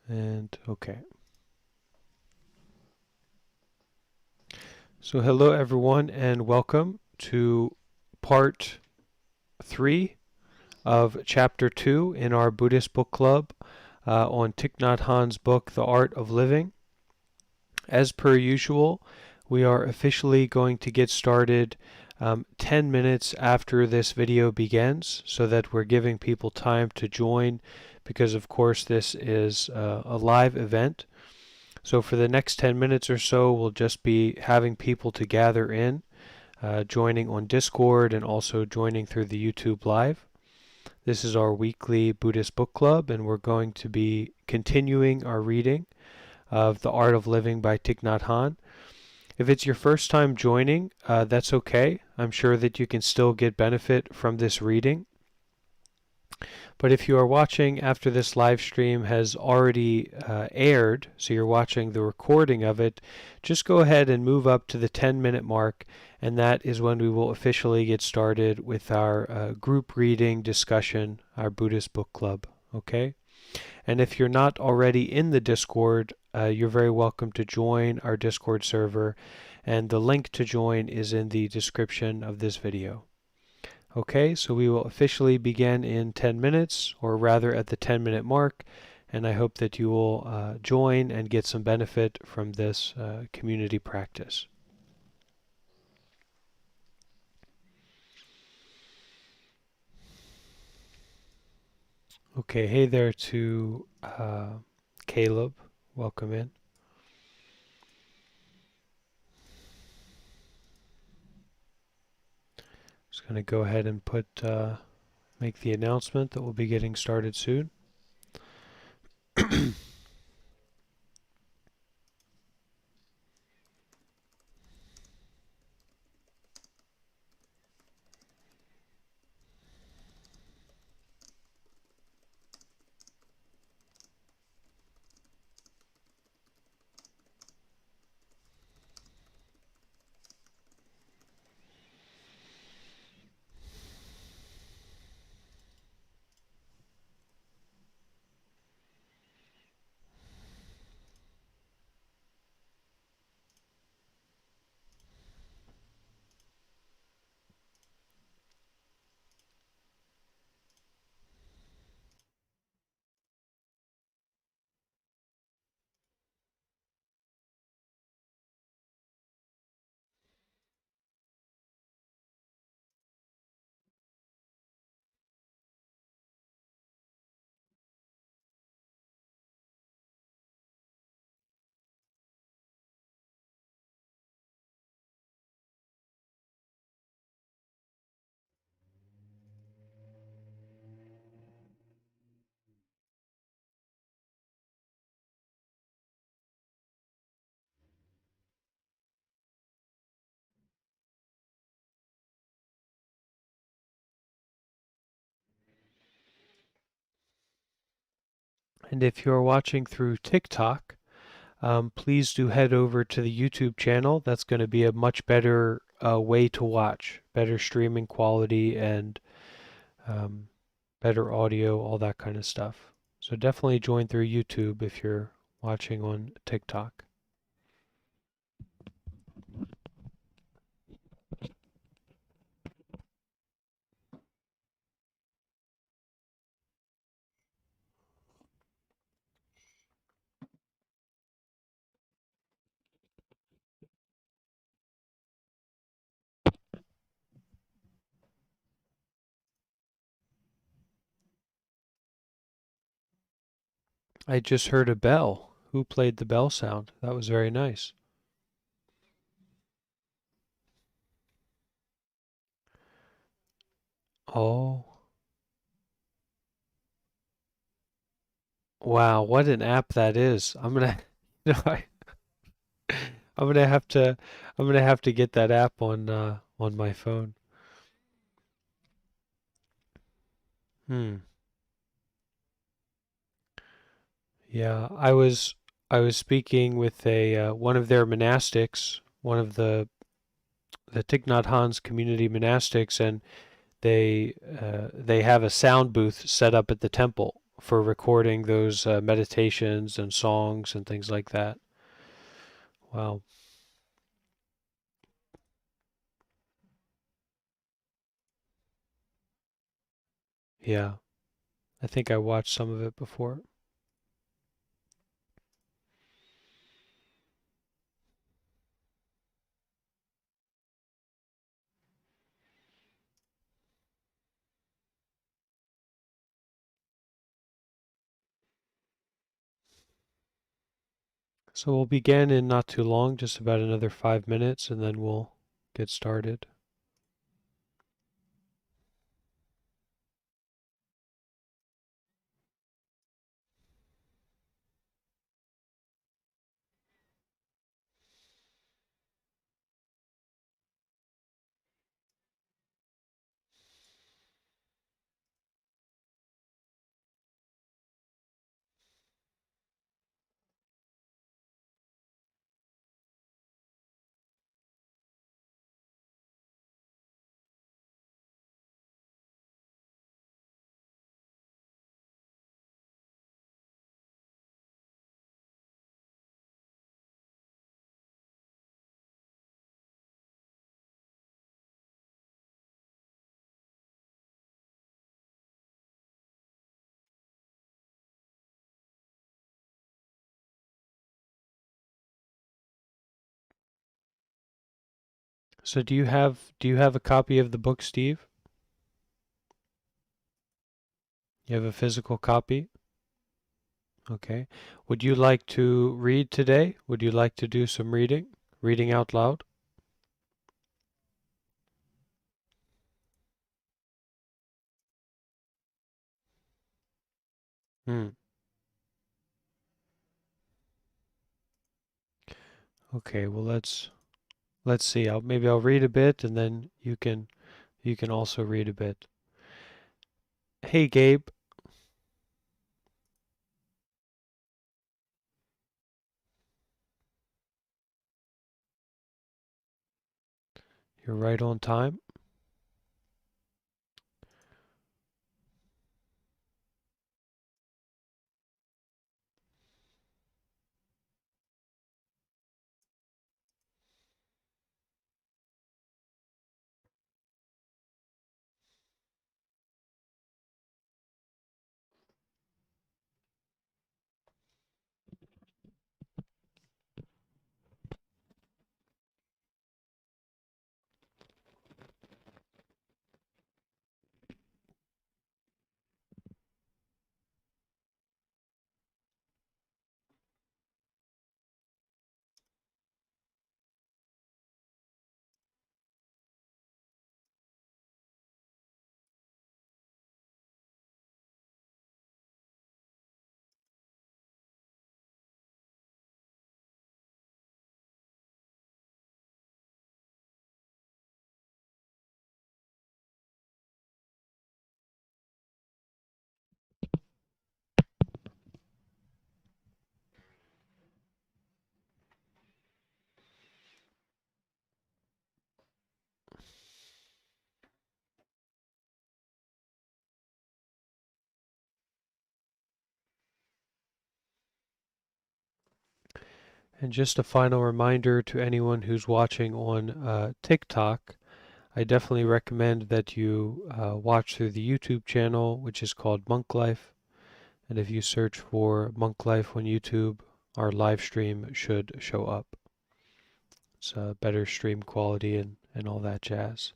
And okay. So hello everyone and welcome to part 3 of chapter 2 in our Buddhist book club on Thich Nhat Hanh's book The Art of Living. As per usual, we are officially going to get started 10 minutes after this video begins so that we're giving people time to join because of course this is a live event. So for the next 10 minutes or so, we'll just be having people to gather in, joining on Discord and also joining through the YouTube Live. This is our weekly Buddhist book club, and we're going to be continuing our reading of The Art of Living by Thich Nhat Hanh. If it's your first time joining, that's okay. I'm sure that you can still get benefit from this reading. But if you are watching after this live stream has already aired, so you're watching the recording of it, just go ahead and move up to the 10-minute mark, and that is when we will officially get started with our group reading discussion, our Buddhist book club. Okay? And if you're not already in the Discord, you're very welcome to join our Discord server, and the link to join is in the description of this video. Okay, so we will officially begin in 10 minutes, or rather at the 10-minute mark, and I hope that you will join and get some benefit from this community practice. Okay, hey there to Caleb. Welcome in. Just going to go ahead and make the announcement that we'll be getting started soon. And if you're watching through TikTok, please do head over to the YouTube channel. That's going to be a much better way to watch, better streaming quality and um, better audio, all that kind of stuff. So definitely join through YouTube if you're watching on TikTok. I just heard a bell. Who played the bell sound? That was very nice. Oh, wow, what an app that is. I'm gonna, you know, I'm gonna have to, I'm gonna have to get that app on my phone. Hmm. Yeah, I was speaking with a one of their monastics, one of the Thich Nhat Hanh's community monastics, and they have a sound booth set up at the temple. for recording those meditations and songs and things like that. Wow. Yeah. I think I watched some of it before. So we'll begin in not too long, just about another 5 minutes, and then we'll get started. So do you have a copy of the book, Steve? You have a physical copy? Okay. Would you like to read today? Would you like to do some reading? Reading out loud? Hmm. Okay, well let's see. Maybe I'll read a bit and then you can also read a bit. Hey Gabe, you're right on time. And just a final reminder to anyone who's watching on TikTok, I definitely recommend that you watch through the YouTube channel, which is called Monk Life. And if you search for Monk Life on YouTube, our live stream should show up. It's better stream quality and all that jazz.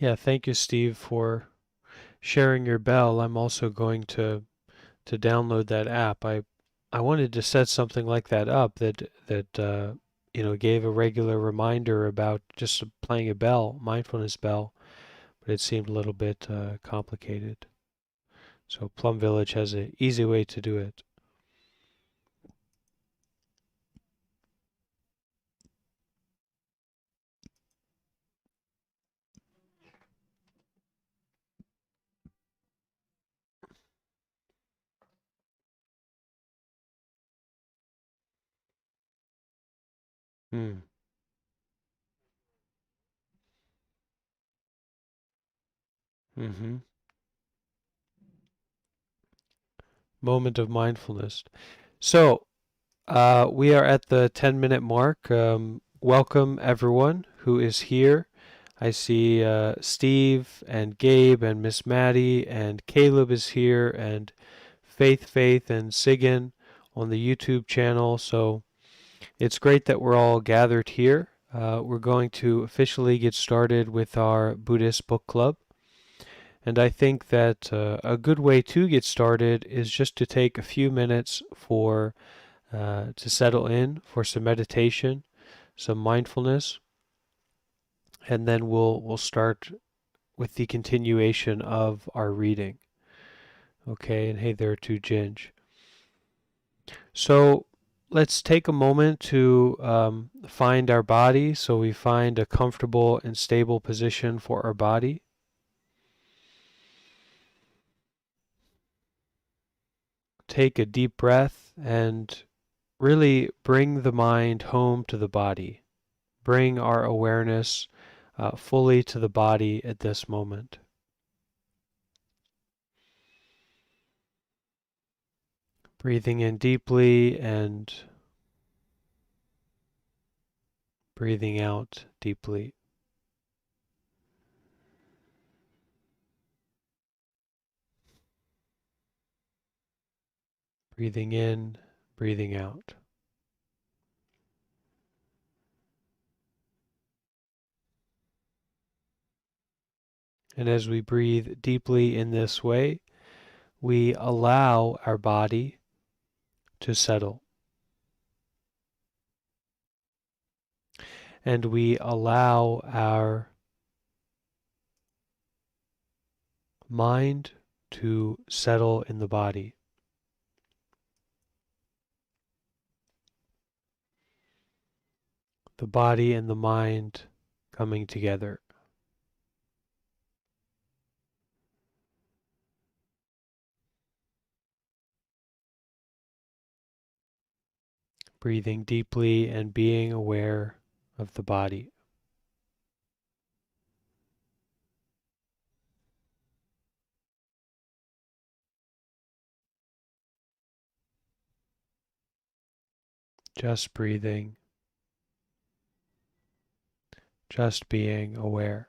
Yeah, thank you, Steve, for sharing your bell. I'm also going to download that app. I wanted to set something like that up that gave a regular reminder about just playing a bell, mindfulness bell, but it seemed a little bit complicated. So Plum Village has an easy way to do it. Hmm. Mm-hmm. Moment of mindfulness. So we are at the 10-minute mark. Welcome everyone who is here. I see Steve and Gabe and Miss Maddie and Caleb is here and Faith and Sigan on the YouTube channel. So it's great that we're all gathered here. We're going to officially get started with our Buddhist book club. And I think that a good way to get started is just to take a few minutes to settle in for some meditation, some mindfulness, and then we'll start with the continuation of our reading. Okay, and hey there to Ginge. So let's take a moment to find our body, so we find a comfortable and stable position for our body. Take a deep breath and really bring the mind home to the body. Bring our awareness fully to the body at this moment. Breathing in deeply and breathing out deeply. Breathing in, breathing out. And as we breathe deeply in this way, we allow our body to settle. And we allow our mind to settle in the body. The body and the mind coming together. Breathing deeply and being aware of the body. Just breathing, just being aware.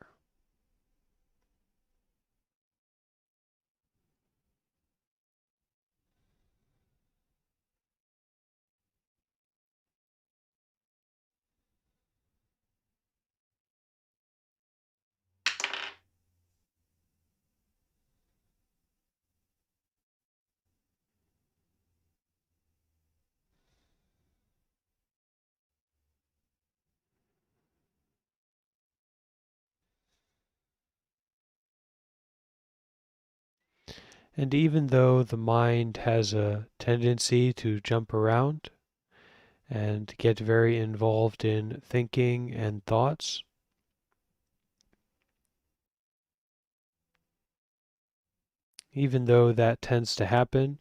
And even though the mind has a tendency to jump around and get very involved in thinking and thoughts, even though that tends to happen,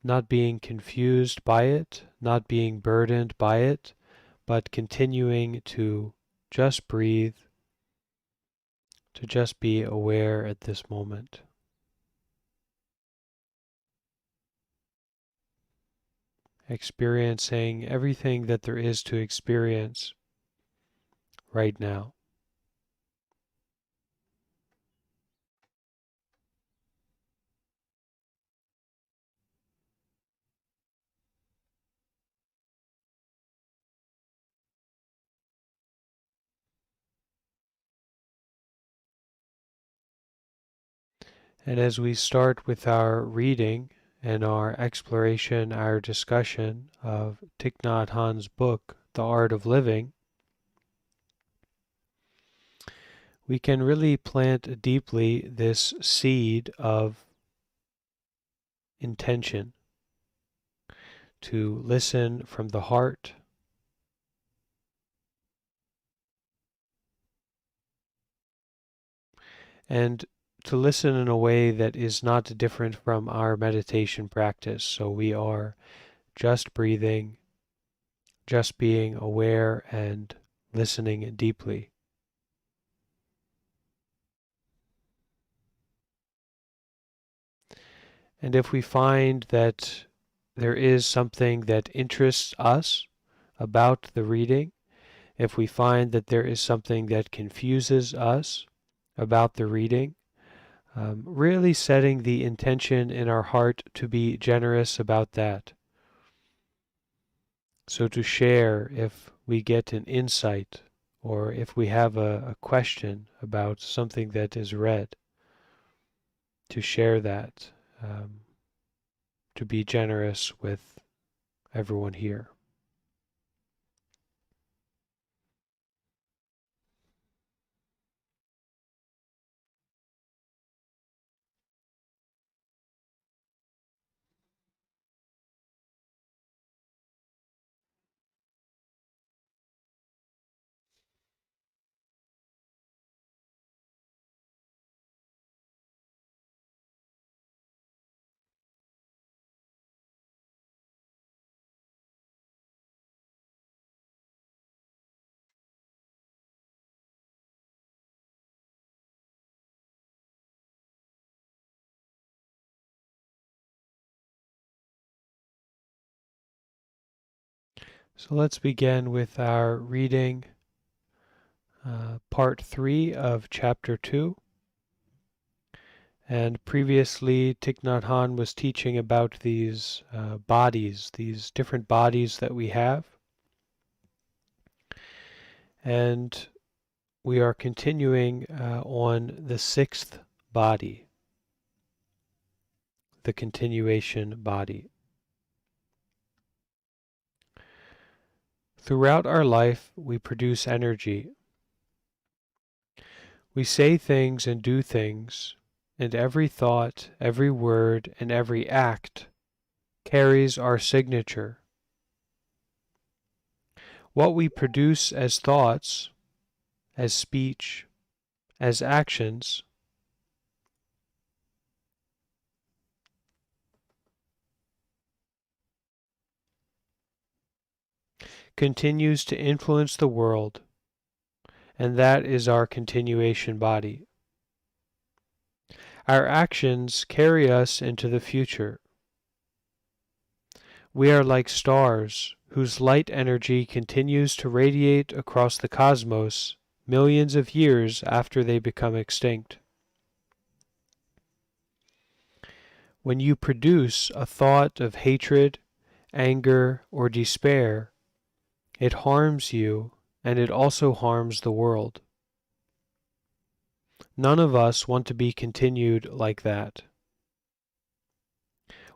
not being confused by it, not being burdened by it, but continuing to just breathe, to just be aware at this moment. Experiencing everything that there is to experience right now. And as we start with our reading and our exploration, our discussion of Thich Nhat Hanh's book, The Art of Living, we can really plant deeply this seed of intention to listen from the heart and to listen in a way that is not different from our meditation practice. So we are just breathing, just being aware and listening deeply. And if we find that there is something that interests us about the reading, if we find that there is something that confuses us about the reading, really setting the intention in our heart to be generous about that. So to share if we get an insight or if we have a question about something that is read, to share that, to be generous with everyone here. So let's begin with our reading, part 3 of chapter 2. And previously, Thich Nhat Hanh was teaching about these bodies, these different bodies that we have. And we are continuing on the sixth body, the continuation body. Throughout our life, we produce energy. We say things and do things, and every thought, every word, and every act carries our signature. What we produce as thoughts, as speech, as actions continues to influence the world, and that is our continuation body. Our actions carry us into the future. We are like stars whose light energy continues to radiate across the cosmos millions of years after they become extinct. When you produce a thought of hatred, anger, or despair, it harms you and it also harms the world. None of us want to be continued like that.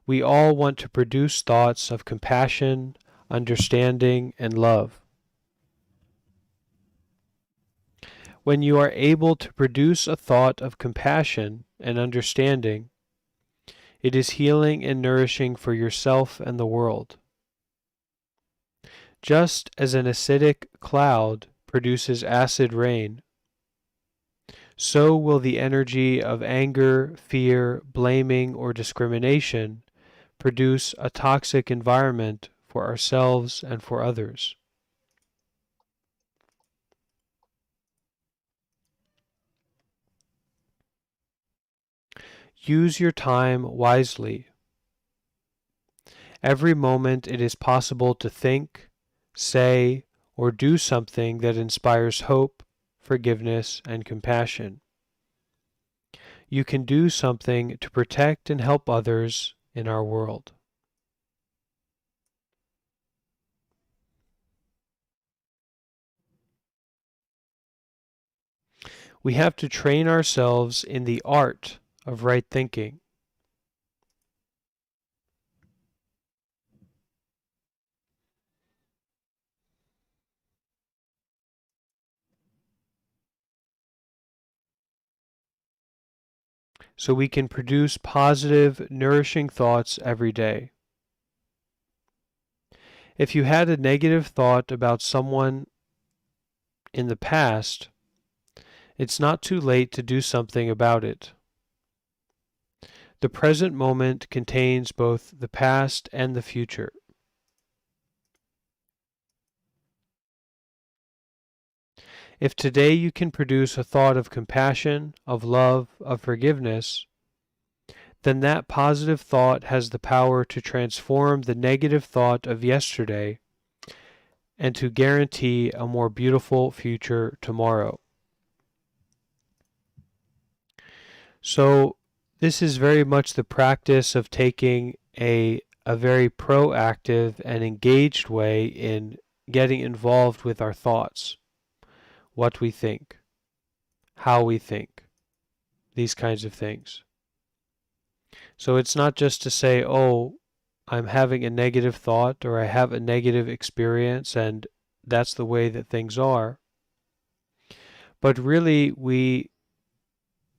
We all want to produce thoughts of compassion, understanding, and love. When you are able to produce a thought of compassion and understanding, it is healing and nourishing for yourself and the world. Just as an acidic cloud produces acid rain, so will the energy of anger, fear, blaming, or discrimination produce a toxic environment for ourselves and for others. Use your time wisely. Every moment it is possible to think, say, or do something that inspires hope, forgiveness, and compassion. You can do something to protect and help others in our world. We have to train ourselves in the art of right thinking. So we can produce positive, nourishing thoughts every day. If you had a negative thought about someone in the past, it's not too late to do something about it. The present moment contains both the past and the future. If today you can produce a thought of compassion, of love, of forgiveness, then that positive thought has the power to transform the negative thought of yesterday and to guarantee a more beautiful future tomorrow. So, this is very much the practice of taking a very proactive and engaged way in getting involved with our thoughts, what we think, how we think, these kinds of things. So it's not just to say, oh, I'm having a negative thought or I have a negative experience and that's the way that things are. But really, we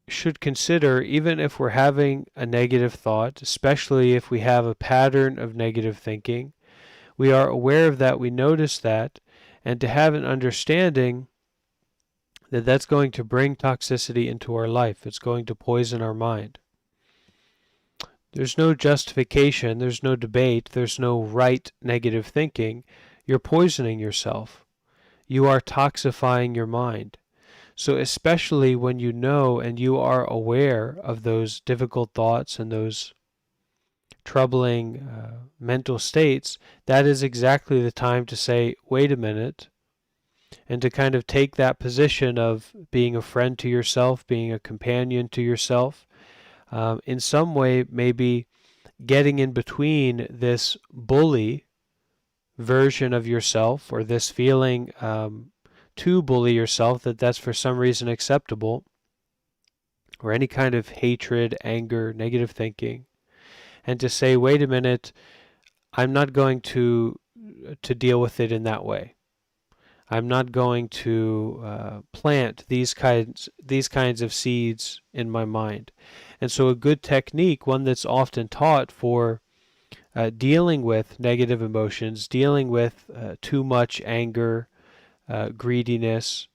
should consider, even if we're having a negative thought, especially if we have a pattern of negative thinking, we are aware of that, we notice that, and to have an understanding that that's going to bring toxicity into our life. It's going to poison our mind. There's no justification, there's no debate, there's no right negative thinking. You're poisoning yourself. You are toxifying your mind. So especially when you know and you are aware of those difficult thoughts and those troubling mental states, that is exactly the time to say, wait a minute, and to kind of take that position of being a friend to yourself, being a companion to yourself, in some way maybe getting in between this bully version of yourself or this feeling to bully yourself that that's for some reason acceptable, or any kind of hatred, anger, negative thinking, and to say, wait a minute, I'm not going to deal with it in that way. I'm not going to plant these kinds of seeds in my mind. And so a good technique, one that's often taught for dealing with negative emotions, dealing with too much anger, greediness,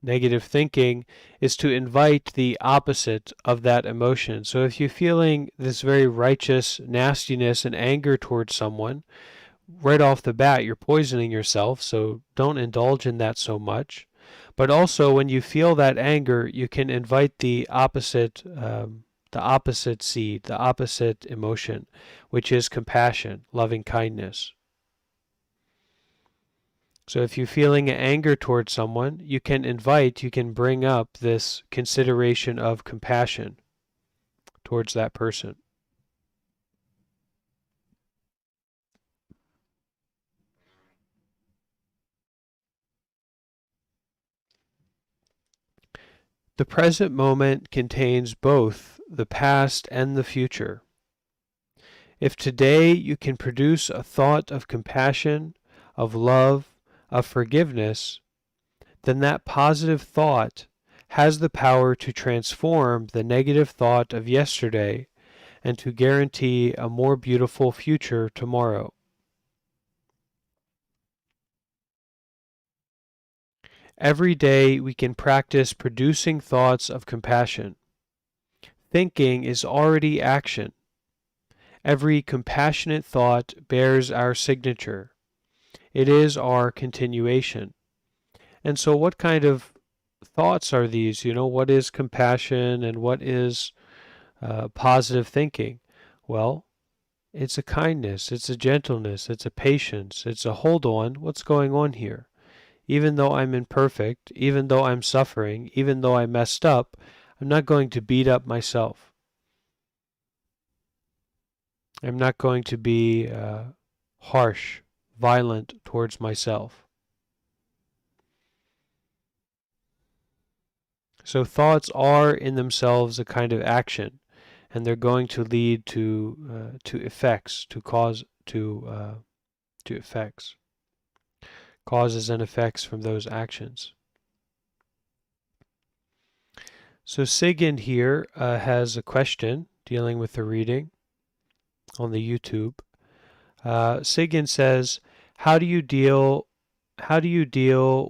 negative thinking, is to invite the opposite of that emotion. So if you're feeling this very righteous nastiness and anger towards someone, right off the bat, you're poisoning yourself, so don't indulge in that so much. But also, when you feel that anger, you can invite the opposite seed, the opposite emotion, which is compassion, loving kindness. So if you're feeling anger towards someone, you can bring up this consideration of compassion towards that person. The present moment contains both the past and the future. If today you can produce a thought of compassion, of love, of forgiveness, then that positive thought has the power to transform the negative thought of yesterday and to guarantee a more beautiful future tomorrow. Every day we can practice producing thoughts of compassion. Thinking is already action. Every compassionate thought bears our signature. It is our continuation. And so what kind of thoughts are these? What is compassion and what is positive thinking? Well, it's a kindness, it's a gentleness, it's a patience, it's a hold on, what's going on here? Even though I'm imperfect, even though I'm suffering, even though I messed up, I'm not going to beat up myself. I'm not going to be harsh, violent towards myself. So thoughts are in themselves a kind of action, and they're going to lead to effects, to effects, causes and effects from those actions. So Sigyn here has a question dealing with the reading on the YouTube. Sigyn says, "How do you deal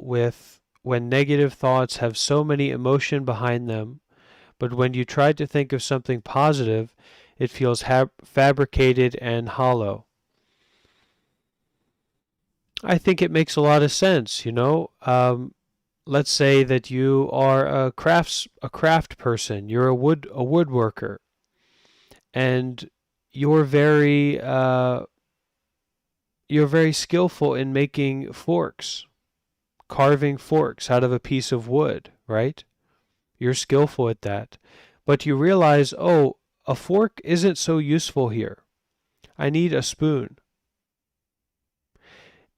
with when negative thoughts have so many emotion behind them, but when you try to think of something positive, it feels fabricated and hollow?" I think it makes a lot of sense, you know. Let's say that you are a craft person, you're a woodworker, and you're very uh, you're very skillful in making forks, carving forks out of a piece of wood, right? You're skillful at that. But you realize, oh, a fork isn't so useful here. I need a spoon.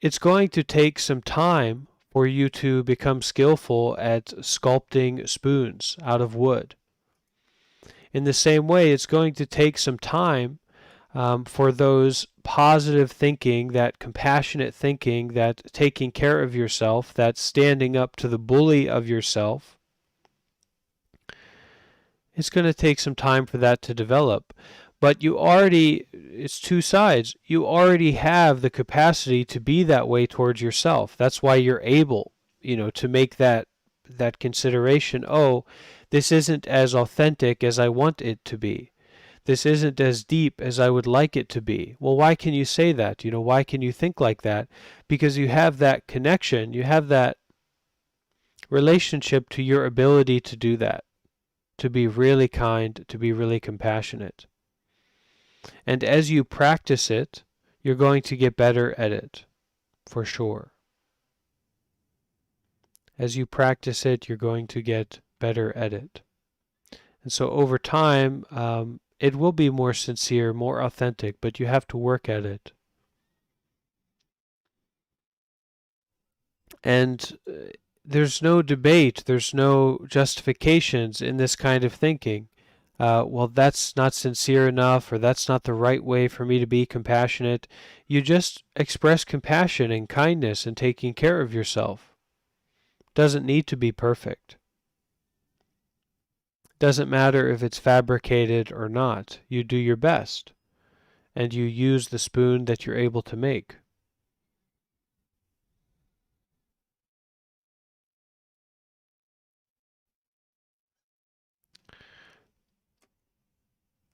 It's going to take some time for you to become skillful at sculpting spoons out of wood. In the same way, it's going to take some time for those positive thinking, that compassionate thinking, that taking care of yourself, that standing up to the bully of yourself. It's going to take some time for that to develop. But it's two sides. You already have the capacity to be that way towards yourself. That's why you're able, to make that consideration. Oh, this isn't as authentic as I want it to be. This isn't as deep as I would like it to be. Well, why can you say that? Why can you think like that? Because you have that connection, you have that relationship to your ability to do that, to be really kind, to be really compassionate. And as you practice it, you're going to get better at it, for sure. As you practice it, you're going to get better at it. And so over time, it will be more sincere, more authentic, but you have to work at it. And there's no debate, there's no justifications in this kind of thinking. Well, that's not sincere enough, or that's not the right way for me to be compassionate. You just express compassion and kindness and taking care of yourself. Doesn't need to be perfect. Doesn't matter if it's fabricated or not. You do your best, and you use the spoon that you're able to make.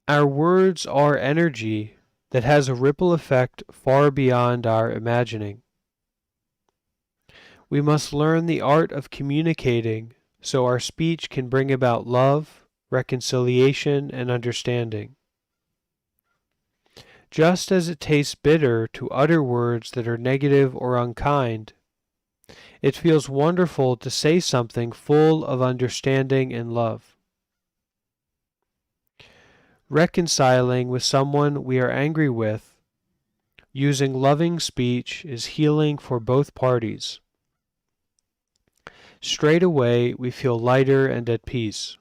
Our words are energy that has a ripple effect far beyond our imagining. We must learn the art of communicating so our speech can bring about love, reconciliation, and understanding. Just as it tastes bitter to utter words that are negative or unkind, it feels wonderful to say something full of understanding and love. Reconciling with someone we are angry with, using loving speech, is healing for both parties. Straight away we feel lighter and at peace.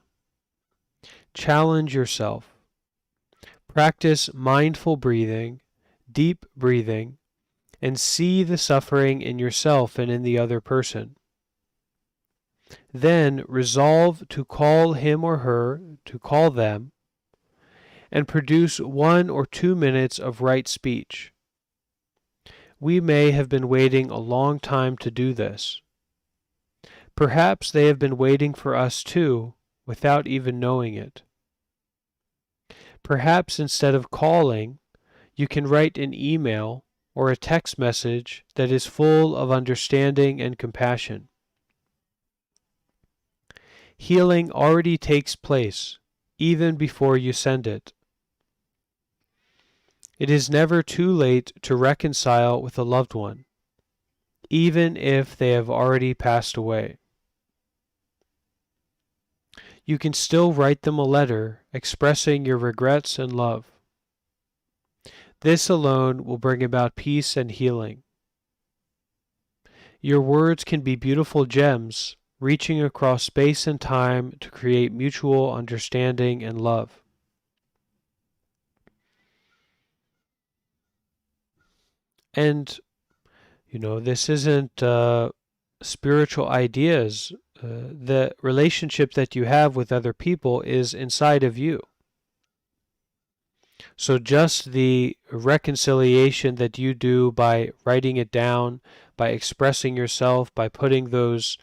Challenge yourself. Practice mindful breathing, deep breathing, and see the suffering in yourself and in the other person. Then resolve to call him or her, to call them, and produce 1 or 2 minutes of right speech. We may have been waiting a long time to do this. Perhaps they have been waiting for us too, without even knowing it. Perhaps instead of calling, you can write an email or a text message that is full of understanding and compassion. Healing already takes place, even before you send it. It is never too late to reconcile with a loved one, even if they have already passed away. You can still write them a letter expressing your regrets and love. This alone will bring about peace and healing. Your words can be beautiful gems reaching across space and time to create mutual understanding and love. And, this isn't spiritual ideas. The relationship that you have with other people is inside of you. So just the reconciliation that you do by writing it down, by expressing yourself, by putting those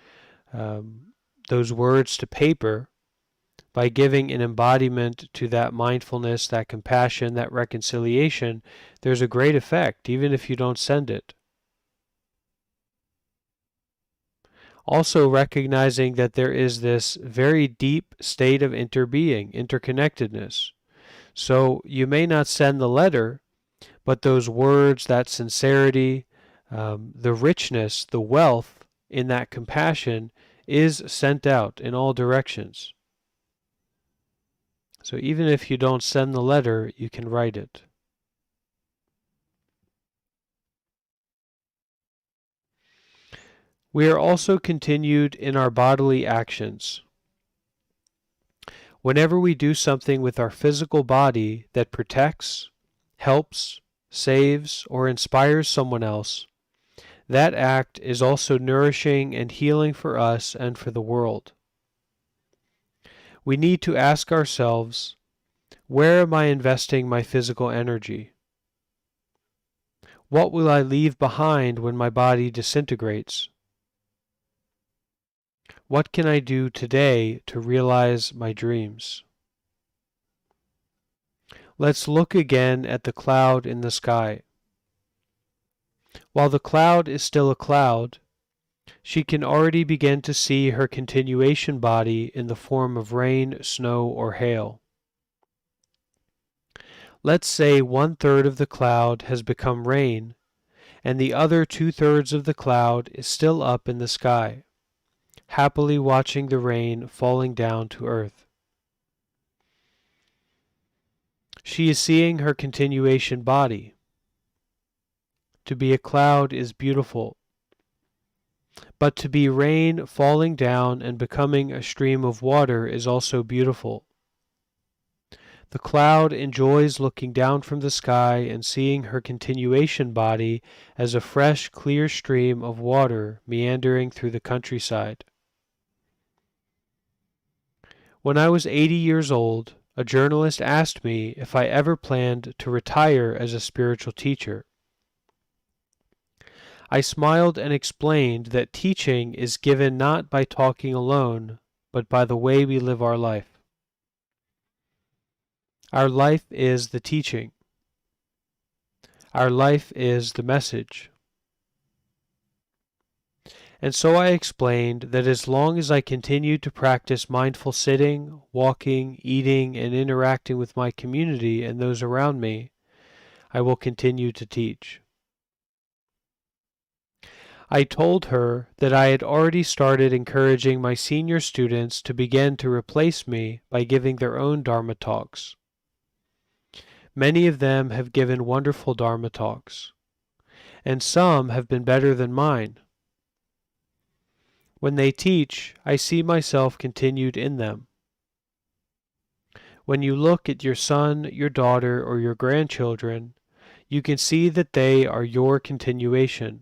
words to paper, by giving an embodiment to that mindfulness, that compassion, that reconciliation, there's a great effect, even if you don't send it. Also recognizing that there is this very deep state of interbeing, interconnectedness. So you may not send the letter, but those words, that sincerity, the richness, the wealth in that compassion is sent out in all directions. So even if you don't send the letter, you can write it. We are also continued in our bodily actions. Whenever we do something with our physical body that protects, helps, saves, or inspires someone else, that act is also nourishing and healing for us and for the world. We need to ask ourselves, where am I investing my physical energy? What will I leave behind when my body disintegrates? What can I do today to realize my dreams? Let's look again at the cloud in the sky. While the cloud is still a cloud, she can already begin to see her continuation body in the form of rain, snow, or hail. Let's say 1/3 of the cloud has become rain, and the other 2/3 of the cloud is still up in the sky, happily watching the rain falling down to earth. She is seeing her continuation body. To be a cloud is beautiful, but to be rain falling down and becoming a stream of water is also beautiful. The cloud enjoys looking down from the sky and seeing her continuation body as a fresh, clear stream of water meandering through the countryside. When I was 80 years old, a journalist asked me if I ever planned to retire as a spiritual teacher. I smiled and explained that teaching is given not by talking alone, but by the way we live our life. Our life is the teaching. Our life is the message. And so I explained that as long as I continued to practice mindful sitting, walking, eating, and interacting with my community and those around me, I will continue to teach. I told her that I had already started encouraging my senior students to begin to replace me by giving their own Dharma talks. Many of them have given wonderful Dharma talks, and some have been better than mine. When they teach, I see myself continued in them. When you look at your son, your daughter, or your grandchildren, you can see that they are your continuation.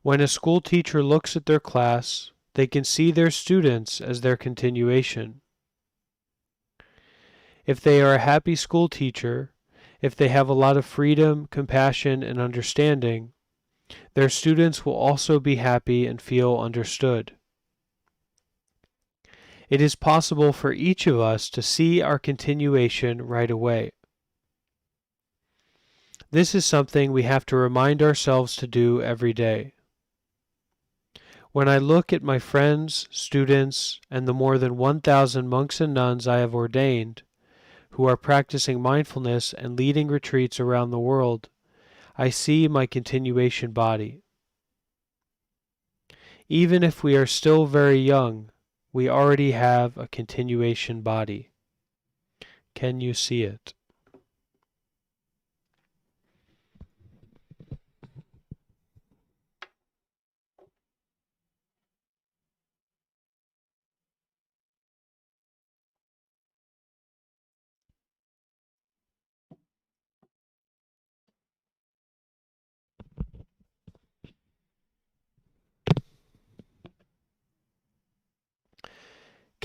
When a school teacher looks at their class, they can see their students as their continuation. If they are a happy school teacher, if they have a lot of freedom, compassion, and understanding, their students will also be happy and feel understood. It is possible for each of us to see our continuation right away. This is something we have to remind ourselves to do every day. When I look at my friends, students, and the more than 1,000 monks and nuns I have ordained, who are practicing mindfulness and leading retreats around the world, I see my continuation body. Even if we are still very young, we already have a continuation body. Can you see it?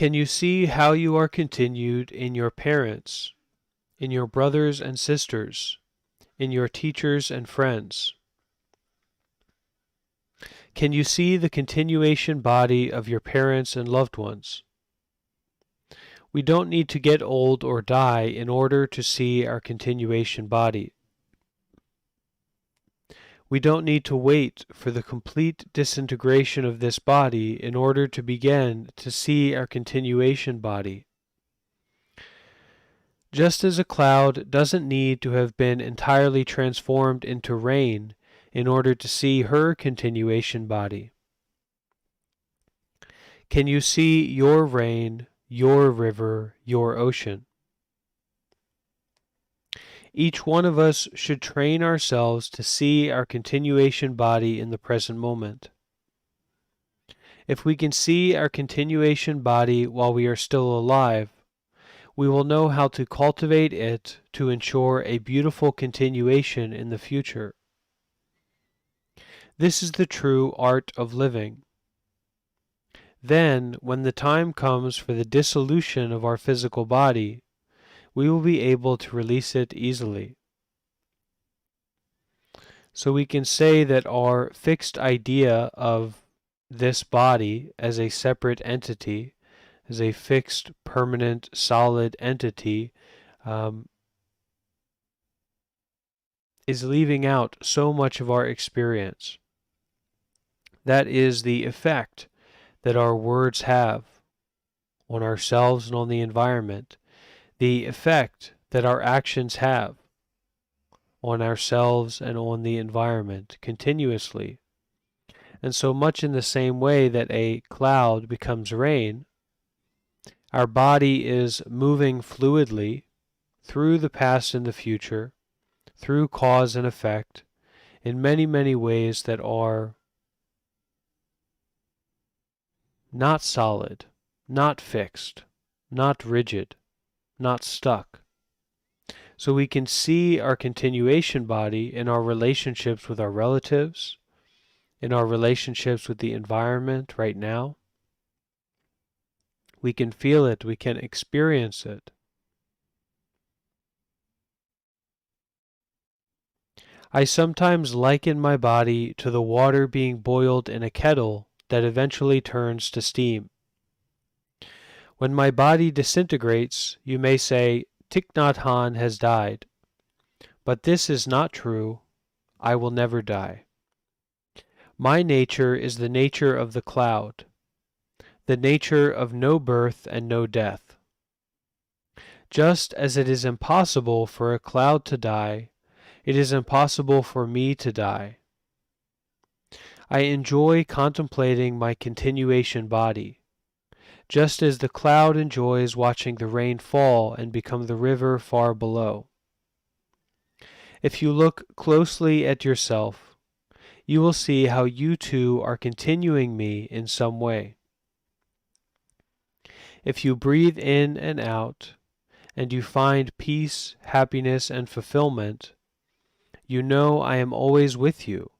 Can you see how you are continued in your parents, in your brothers and sisters, in your teachers and friends? Can you see the continuation body of your parents and loved ones? We don't need to get old or die in order to see our continuation body. We don't need to wait for the complete disintegration of this body in order to begin to see our continuation body. Just as a cloud doesn't need to have been entirely transformed into rain in order to see her continuation body. Can you see your rain, your river, your ocean? Each one of us should train ourselves to see our continuation body in the present moment. If we can see our continuation body while we are still alive, we will know how to cultivate it to ensure a beautiful continuation in the future. This is the true art of living. Then, when the time comes for the dissolution of our physical body, we will be able to release it easily. So we can say that our fixed idea of this body as a separate entity, as a fixed, permanent, solid entity, is leaving out so much of our experience. That is the effect that our words have on ourselves and on the environment, the effect that our actions have on ourselves and on the environment continuously. And so much in the same way that a cloud becomes rain, our body is moving fluidly through the past and the future, through cause and effect, in many, many ways that are not solid, not fixed, not rigid, not stuck. So we can see our continuation body in our relationships with our relatives, in our relationships with the environment right now. We can feel it, we can experience it. I sometimes liken my body to the water being boiled in a kettle that eventually turns to steam. When my body disintegrates, you may say, Thich Nhat Hanh has died. But this is not true. I will never die. My nature is the nature of the cloud, the nature of no birth and no death. Just as it is impossible for a cloud to die, it is impossible for me to die. I enjoy contemplating my continuation body, just as the cloud enjoys watching the rain fall and become the river far below. If you look closely at yourself, you will see how you too are continuing me in some way. If you breathe in and out, and you find peace, happiness, and fulfillment, you know I am always with you,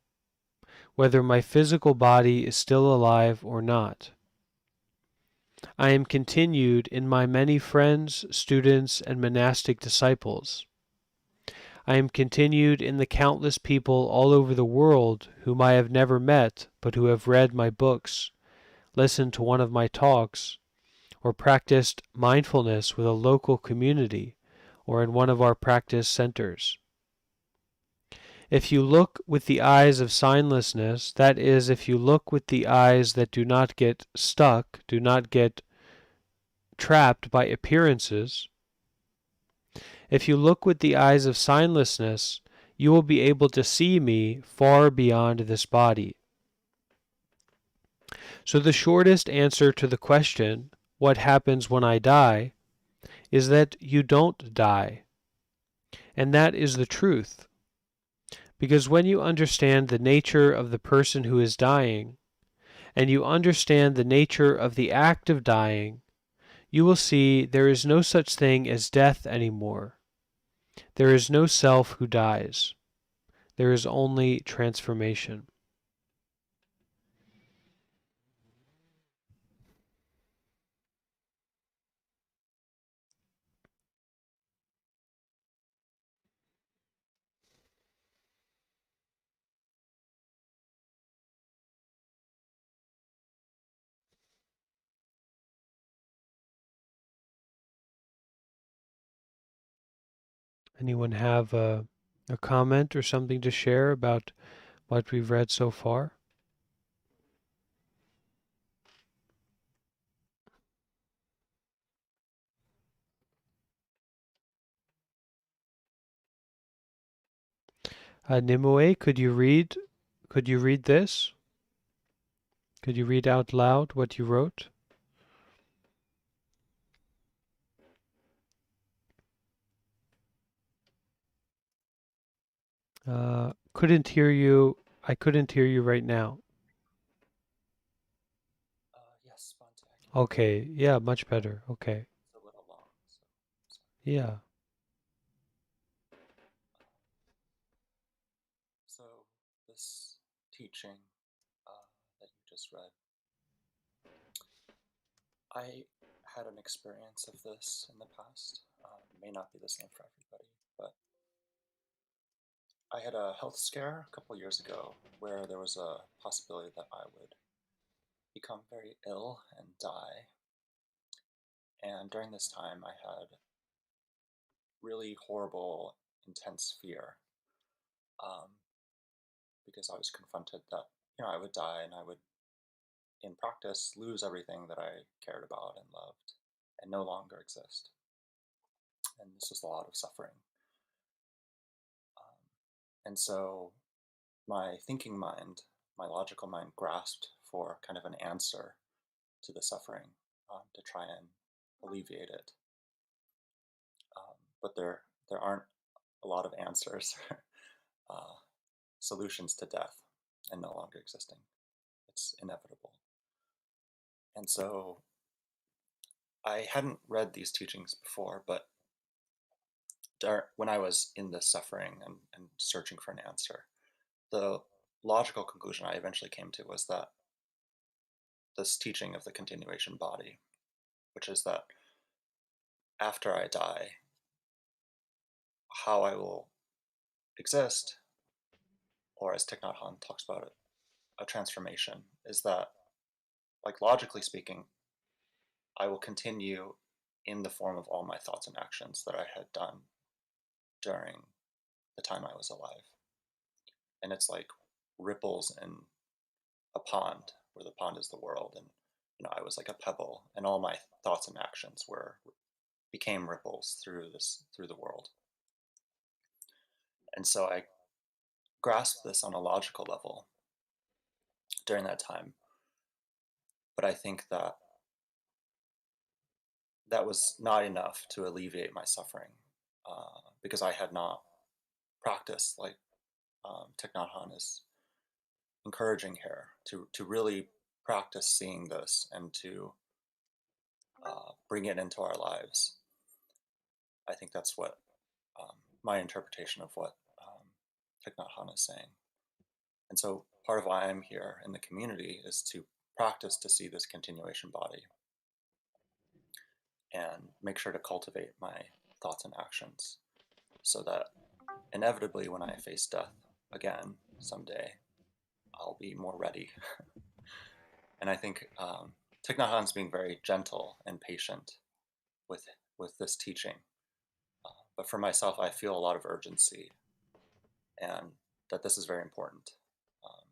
whether my physical body is still alive or not. I am continued in my many friends, students, and monastic disciples. I am continued in the countless people all over the world whom I have never met but who have read my books, listened to one of my talks, or practiced mindfulness with a local community or in one of our practice centers. If you look with the eyes of signlessness, that is, if you look with the eyes that do not get stuck, do not get trapped by appearances, if you look with the eyes of signlessness, you will be able to see me far beyond this body. So the shortest answer to the question, what happens when I die, is that you don't die. And that is the truth. Because when you understand the nature of the person who is dying, and you understand the nature of the act of dying, you will see there is no such thing as death anymore. There is no self who dies. There is only transformation. Anyone have a comment or something to share about what we've read so far? Nimue, could you read this? Could you read out loud what you wrote? Couldn't hear you. I couldn't hear you right now. Yes, Sponte, I can hear you. Okay, yeah, much better. Okay. It's a little long, so sorry. Yeah. So, this teaching that you just read, I had an experience of this in the past. It may not be the same for everybody, but I had a health scare a couple years ago where there was a possibility that I would become very ill and die. And during this time, I had really horrible, intense fear um, because I was confronted that I would die and I would, in practice, lose everything that I cared about and loved and no longer exist. And this was a lot of suffering. Um, and so my thinking mind, my logical mind, grasped for kind of an answer to the suffering to try and alleviate it. But there aren't a lot of answers, uh, solutions to death and no longer existing. It's inevitable. And so I hadn't read these teachings before, but when I was in this suffering and searching for an answer, the logical conclusion I eventually came to was that this teaching of the continuation body, which is that after I die, how I will exist, or as Thich Nhat Hanh talks about it, a transformation, is that, like logically speaking, I will continue in the form of all my thoughts and actions that I had done during the time I was alive. And it's like ripples in a pond where the pond is the world. And I was like a pebble, and all my thoughts and actions were became ripples through the world. And so I grasped this on a logical level during that time. But I think that that was not enough to alleviate my suffering because I had not practiced like Thich Nhat Hanh is encouraging here to really practice seeing this and to bring it into our lives. I think that's what my interpretation of what Thich Nhat Hanh is saying. And so part of why I'm here in the community is to practice to see this continuation body and make sure to cultivate my thoughts and actions so that inevitably when I face death again someday, I'll be more ready. And I think Thich Nhat Hanh's being very gentle and patient with with this teaching. But for myself, I feel a lot of urgency and that this is very important. Um,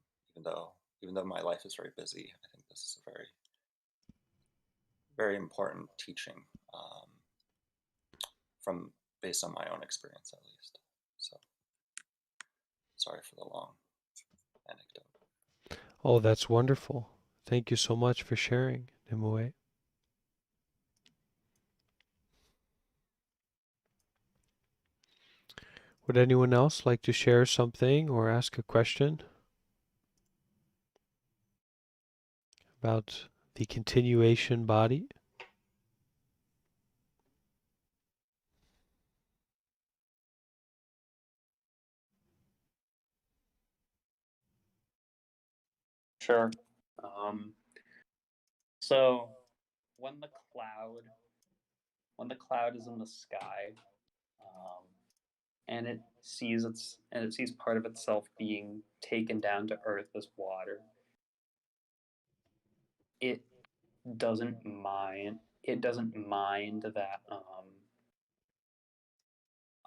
even though my life is very busy, I think this is a very important teaching from based on my own experience at least. So sorry for the long anecdote. Oh, that's wonderful. Thank you so much for sharing, Nimue. Would anyone else like to share something or ask a question about the continuation body? Sure. Um, so when the cloud when the cloud is in the sky, um, and it sees part of itself being taken down to earth as water, it doesn't mind that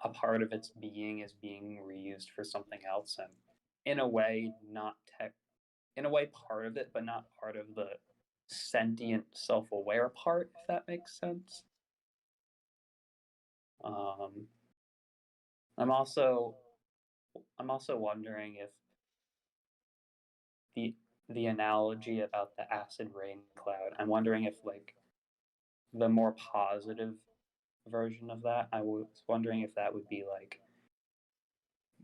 a part of its being is being reused for something else, and in a way, not tech. In a way, part of it, but not part of the sentient, self-aware part. If that makes sense. Um, I'm also I'm also wondering if the the analogy about the acid rain cloud. I'm wondering if like the more positive version of that. I was wondering if that would be like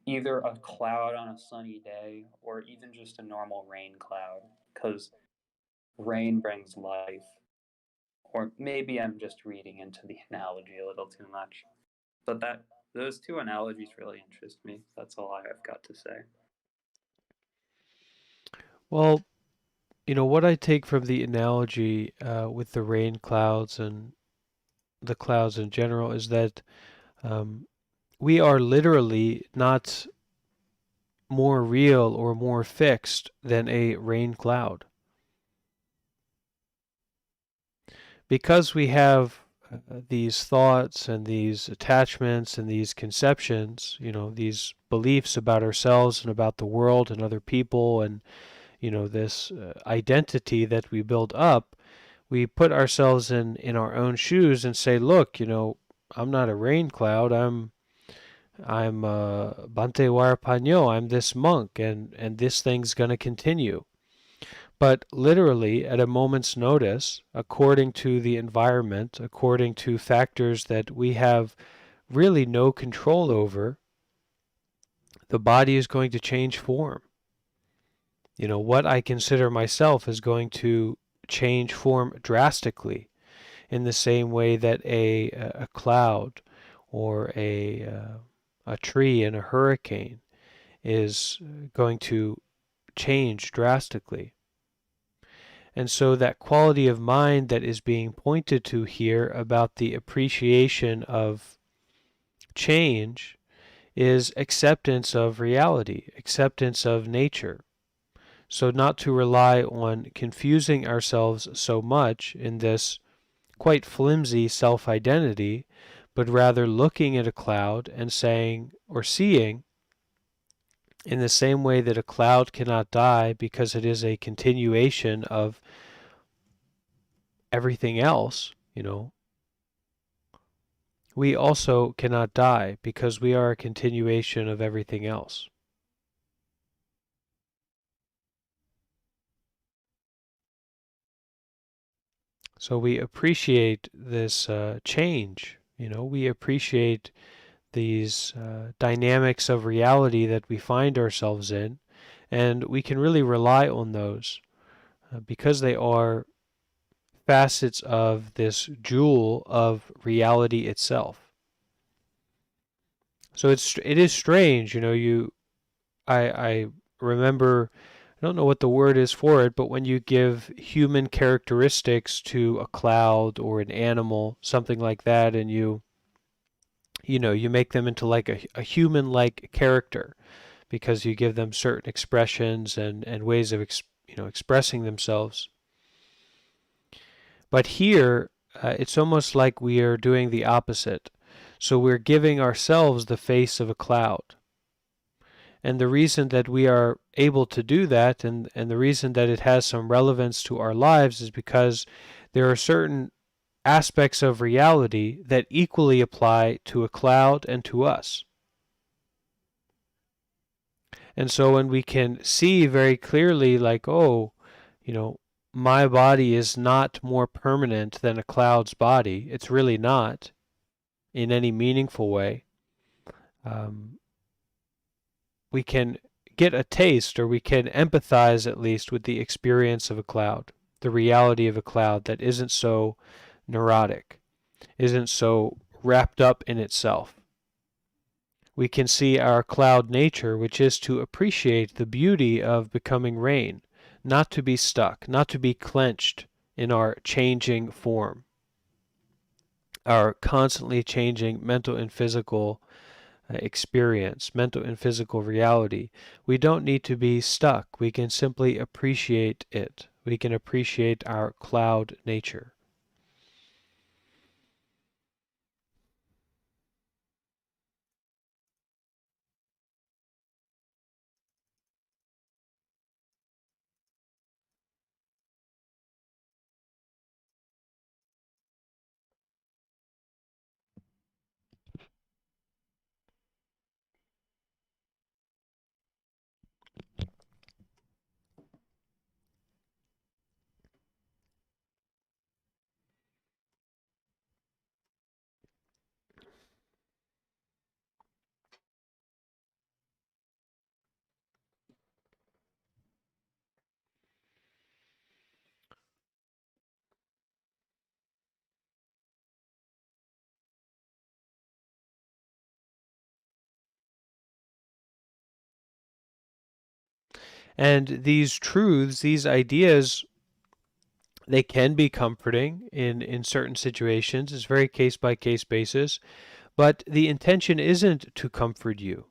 either a cloud on a sunny day or even just a normal rain cloud, because rain brings life. Or maybe I'm just reading into the analogy a little too much. But those two analogies really interest me. That's all I've got to say. Well, what I take from the analogy with the rain clouds and the clouds in general is that um, we are literally not more real or more fixed than a rain cloud. Because we have these thoughts and these attachments and these conceptions, these beliefs about ourselves and about the world and other people, and this identity that we build up, we put ourselves in our own shoes and say, look, I'm not a rain cloud. I'm Bante Warapano. I'm this monk, and this thing's going to continue. But literally, at a moment's notice, according to the environment, according to factors that we have really no control over, the body is going to change form. What I consider myself is going to change form drastically, in the same way that a cloud or a tree in a hurricane is going to change drastically. And so that quality of mind that is being pointed to here about the appreciation of change is acceptance of reality, acceptance of nature. So not to rely on confusing ourselves so much in this quite flimsy self-identity, but rather looking at a cloud and saying or seeing, in the same way that a cloud cannot die because it is a continuation of everything else, we also cannot die because we are a continuation of everything else. So we appreciate this change, we appreciate these dynamics of reality that we find ourselves in, and we can really rely on those because they are facets of this jewel of reality itself. So it is strange, I remember, I don't know what the word is for it, but when you give human characteristics to a cloud or an animal, something like that, and you make them into like a human-like character because you give them certain expressions and ways of expressing themselves. But here, it's almost like we are doing the opposite. So we're giving ourselves the face of a cloud. And the reason that we are able to do that, and the reason that it has some relevance to our lives, is because there are certain aspects of reality that equally apply to a cloud and to us. And so when we can see very clearly, like, oh, my body is not more permanent than a cloud's body, it's really not in any meaningful way. Um, we can get a taste, or we can empathize at least with the experience of a cloud, the reality of a cloud that isn't so neurotic, isn't so wrapped up in itself. We can see our cloud nature, which is to appreciate the beauty of becoming rain, not to be stuck, not to be clenched in our changing form, our constantly changing mental and physical experience, mental and physical reality. We don't need to be stuck. We can simply appreciate it. We can appreciate our cloud nature. And these truths, these ideas, they can be comforting in certain situations. It's very case by case basis. But the intention isn't to comfort you.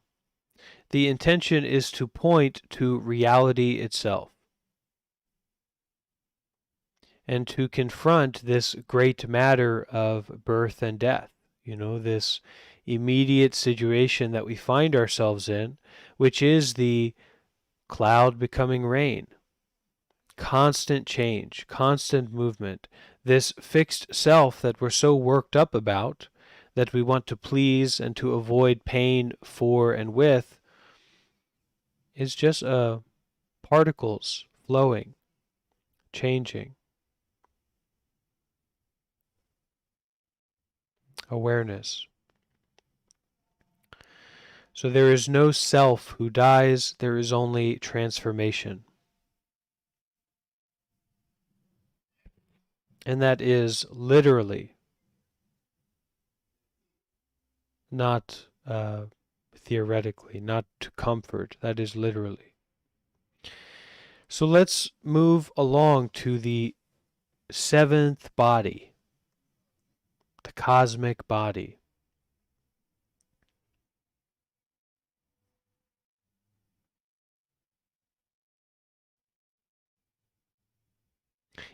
The intention is to point to reality itself and to confront this great matter of birth and death. This immediate situation that we find ourselves in, which is the cloud becoming rain, constant change, constant movement, this fixed self that we're so worked up about, that we want to please and to avoid pain for and with, is just particles flowing, changing, awareness. So there is no self who dies, there is only transformation. And that is literally, not theoretically, not to comfort. That is literally. So let's move along to the seventh body, the cosmic body.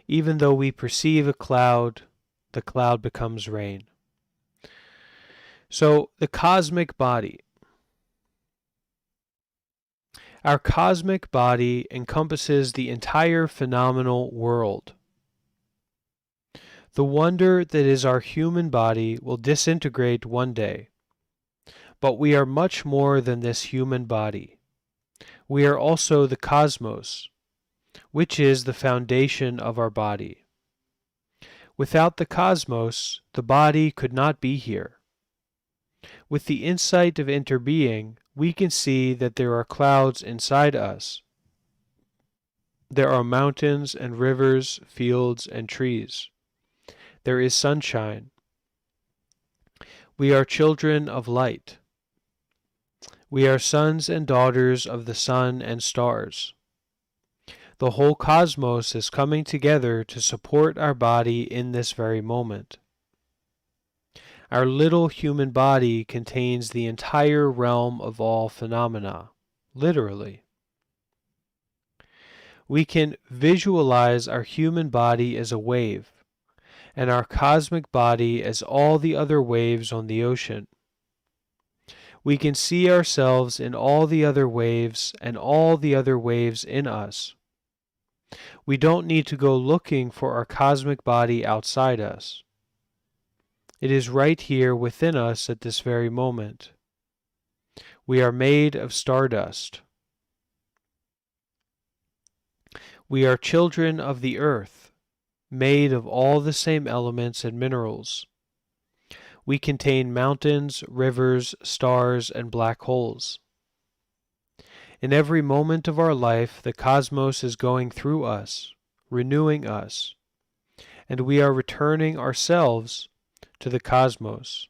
Even though we perceive a cloud, the cloud becomes rain. So the cosmic body. Our cosmic body encompasses the entire phenomenal world. The wonder that is our human body will disintegrate one day. But we are much more than this human body. We are also the cosmos, which is the foundation of our body. Without the cosmos, the body could not be here. With the insight of interbeing, we can see that there are clouds inside us. There are mountains and rivers, fields and trees. There is sunshine. We are children of light. We are sons and daughters of the sun and stars. The whole cosmos is coming together to support our body in this very moment. Our little human body contains the entire realm of all phenomena, literally. We can visualize our human body as a wave, and our cosmic body as all the other waves on the ocean. We can see ourselves in all the other waves and all the other waves in us. We don't need to go looking for our cosmic body outside us. It is right here within us at this very moment. We are made of stardust. We are children of the earth, made of all the same elements and minerals. We contain mountains, rivers, stars, and black holes. In every moment of our life, the cosmos is going through us, renewing us, and we are returning ourselves to the cosmos.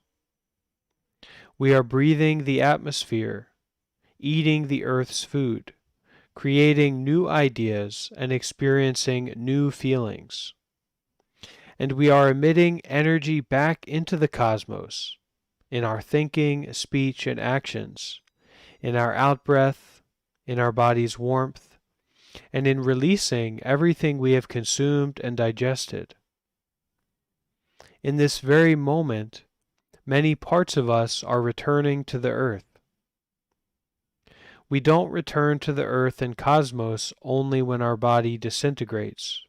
We are breathing the atmosphere, eating the earth's food, creating new ideas and experiencing new feelings. And we are emitting energy back into the cosmos in our thinking, speech, and actions, in our outbreath, in our body's warmth, and in releasing everything we have consumed and digested. In this very moment, many parts of us are returning to the earth. We don't return to the earth and cosmos only when our body disintegrates.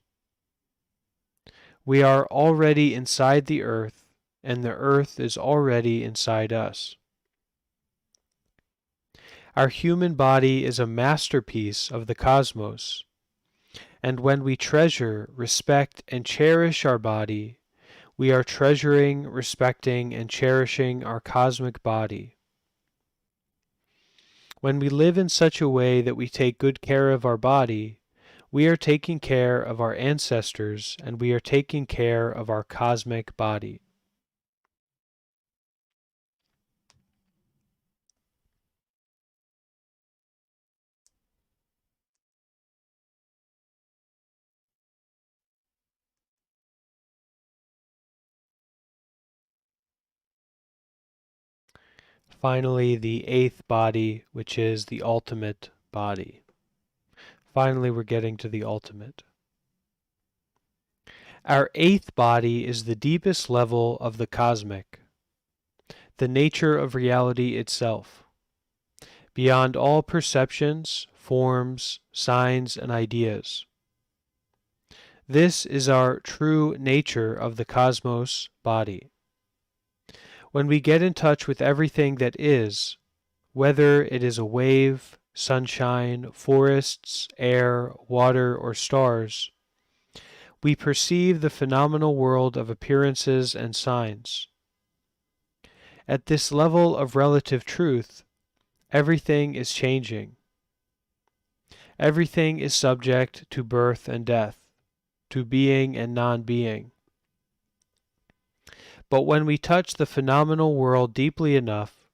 We are already inside the earth, and the earth is already inside us. Our human body is a masterpiece of the cosmos, and when we treasure, respect, and cherish our body, we are treasuring, respecting, and cherishing our cosmic body. When we live in such a way that we take good care of our body, we are taking care of our ancestors and we are taking care of our cosmic body. Finally, the eighth body, which is the ultimate body. Finally, we're getting to the ultimate. Our eighth body is the deepest level of the cosmic, the nature of reality itself, beyond all perceptions, forms, signs, and ideas. This is our true nature of the cosmos body. When we get in touch with everything that is, whether it is a wave, sunshine, forests, air, water, or stars, we perceive the phenomenal world of appearances and signs. At this level of relative truth, everything is changing. Everything is subject to birth and death, to being and non-being. But when we touch the phenomenal world deeply enough,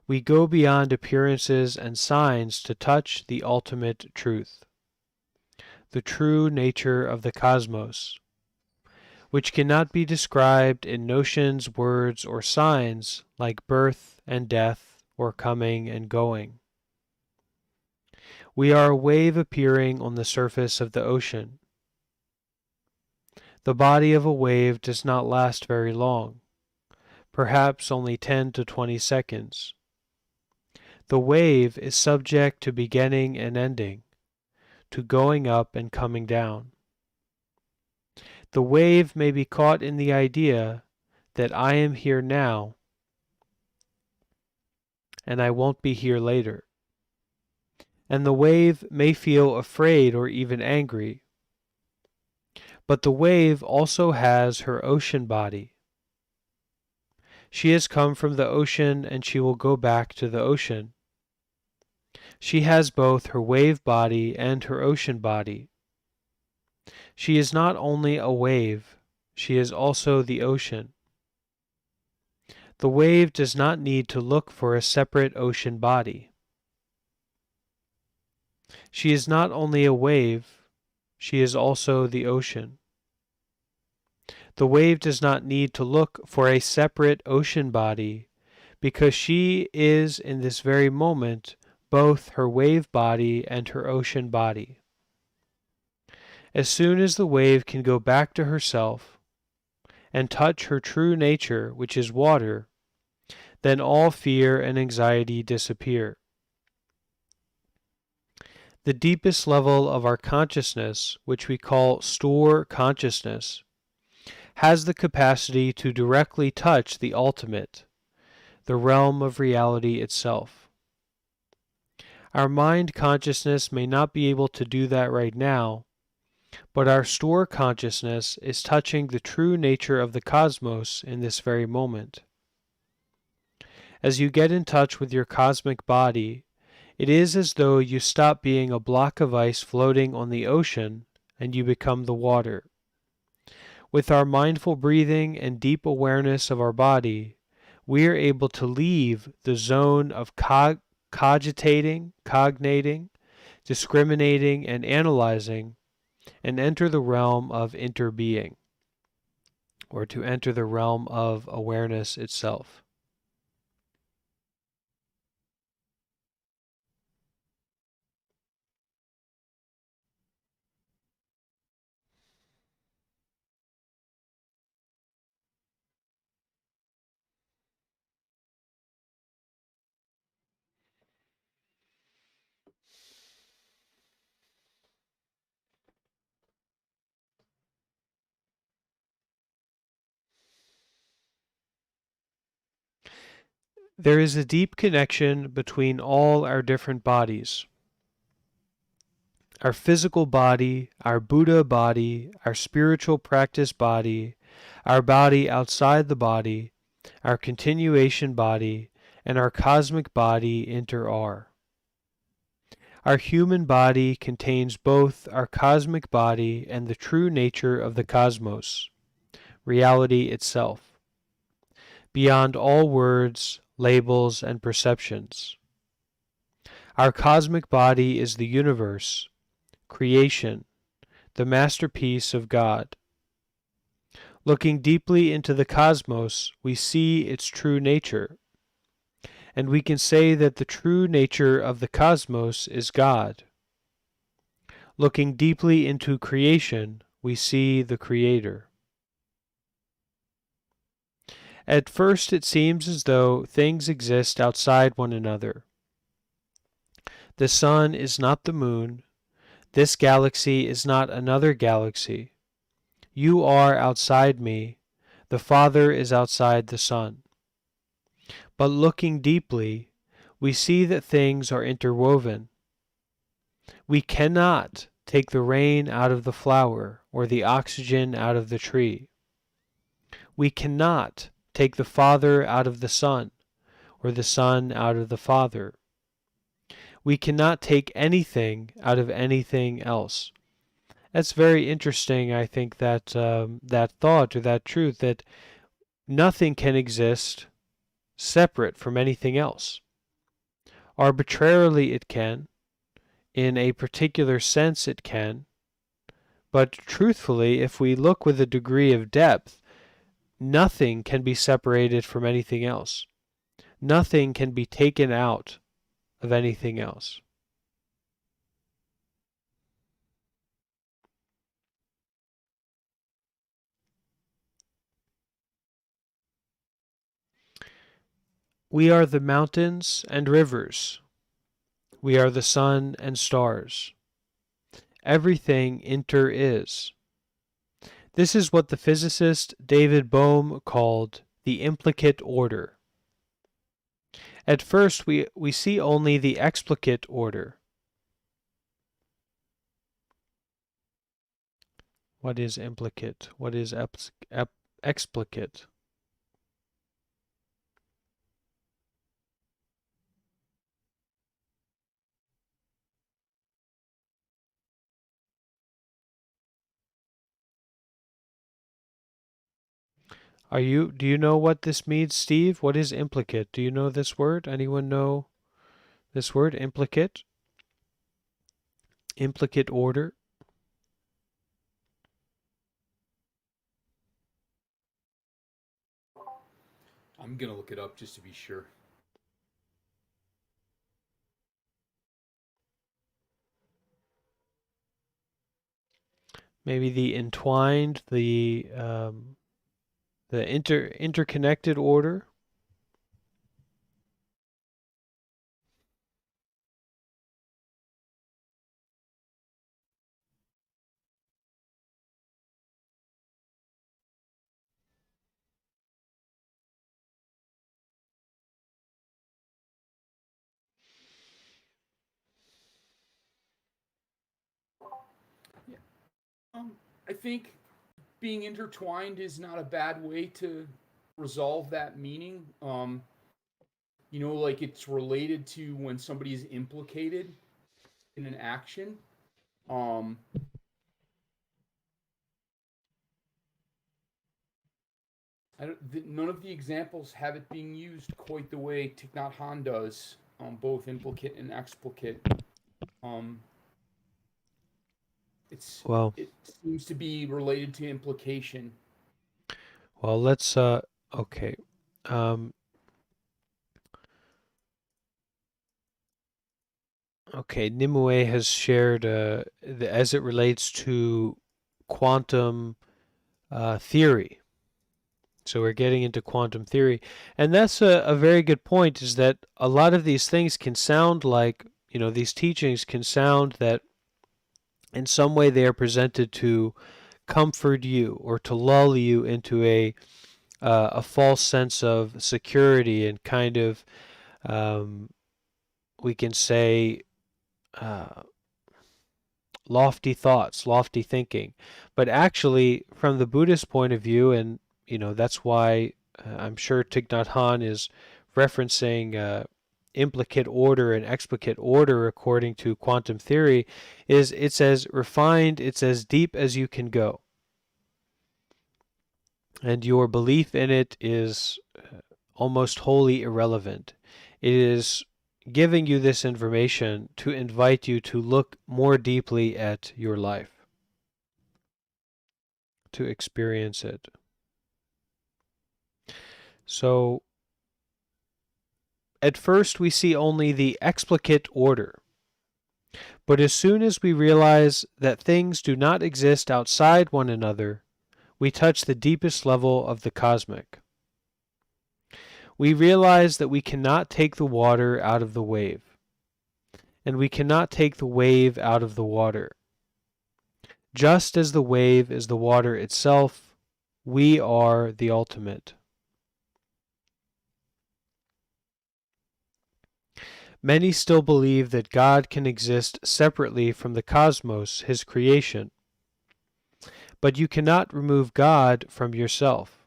we go beyond appearances and signs to touch the ultimate truth, the true nature of the cosmos, which cannot be described in notions, words, or signs like birth and death or coming and going. We are a wave appearing on the surface of the ocean. The body of a wave does not last very long, perhaps only 10 to 20 seconds. The wave is subject to beginning and ending, to going up and coming down. The wave may be caught in the idea that I am here now and I won't be here later. And the wave may feel afraid or even angry. But the wave also has her ocean body. She has come from the ocean and she will go back to the ocean. She has both her wave body and her ocean body. She is not only a wave, she is also the ocean. The wave does not need to look for a separate ocean body. She is not only a wave, she is also the ocean. The wave does not need to look for a separate ocean body because she is in this very moment both her wave body and her ocean body. As soon as the wave can go back to herself and touch her true nature, which is water, then all fear and anxiety disappear. The deepest level of our consciousness, which we call store consciousness, has the capacity to directly touch the ultimate, the realm of reality itself. Our mind consciousness may not be able to do that right now, but our store consciousness is touching the true nature of the cosmos in this very moment. As you get in touch with your cosmic body, it is as though you stop being a block of ice floating on the ocean and you become the water. With our mindful breathing and deep awareness of our body, we are able to leave the zone of cogitating, cognating, discriminating, and analyzing, and enter the realm of interbeing, or to enter the realm of awareness itself. There is a deep connection between all our different bodies. Our physical body, our Buddha body, our spiritual practice body, our body outside the body, our continuation body, and our cosmic body are. Our human body contains both our cosmic body and the true nature of the cosmos, reality itself, beyond all words, labels, and perceptions. Our cosmic body is the universe, creation, the masterpiece of God. Looking deeply into the cosmos, we see its true nature. and we can say that the true nature of the cosmos is God. Looking deeply into creation, we see the Creator. At first, it seems as though things exist outside one another. The sun is not the moon. This galaxy is not another galaxy. You are outside me. The Father is outside the Son. But looking deeply, we see that things are interwoven. We cannot take the rain out of the flower or the oxygen out of the tree. We cannot take the Father out of the Son or the Son out of the Father. We cannot take anything out of anything else. That's very interesting, I think, that thought or that truth that nothing can exist separate from anything else. Arbitrarily it can, in a particular sense it can, but truthfully, if we look with a degree of depth, nothing can be separated from anything else. Nothing can be taken out of anything else. We are the mountains and rivers. We are the sun and stars. Everything inter is. This is what the physicist David Bohm called the implicate order. At first, we see only the explicate order. What is implicate? What is explicate? Do you know what this means, Steve? What is implicate? Do you know this word? Anyone know this word, implicate? Implicate order? I'm gonna look it up just to be sure. Maybe the entwined, the interconnected order? Yeah. I think being intertwined is not a bad way to resolve that meaning. Like it's related to when somebody is implicated in an action. Um, None of the examples have it being used quite the way Thich Nhat Hanh does, both implicate and explicate. Um, Well, it seems to be related to implication. well, let's okay. Um, okay, Nimue has shared as it relates to quantum theory. So we're getting into quantum theory, and that's a very good point. Is that a lot of these things can sound like these teachings can sound that in some way they are presented to comfort you or to lull you into a false sense of security and kind of um, we can say uh, lofty thoughts, lofty thinking. But actually, from the Buddhist point of view, and that's why I'm sure Thich Nhat Hanh is referencing implicate order and explicate order according to quantum theory, is it's as refined, it's as deep as you can go. And your belief in it is almost wholly irrelevant. It is giving you this information to invite you to look more deeply at your life, to experience it. So, At first we see only the explicate order. But as soon as we realize that things do not exist outside one another, we touch the deepest level of the cosmic. We realize that we cannot take the water out of the wave, and we cannot take the wave out of the water. Just as the wave is the water itself, we are the ultimate. Many still believe that God can exist separately from the cosmos, his creation. But you cannot remove God from yourself.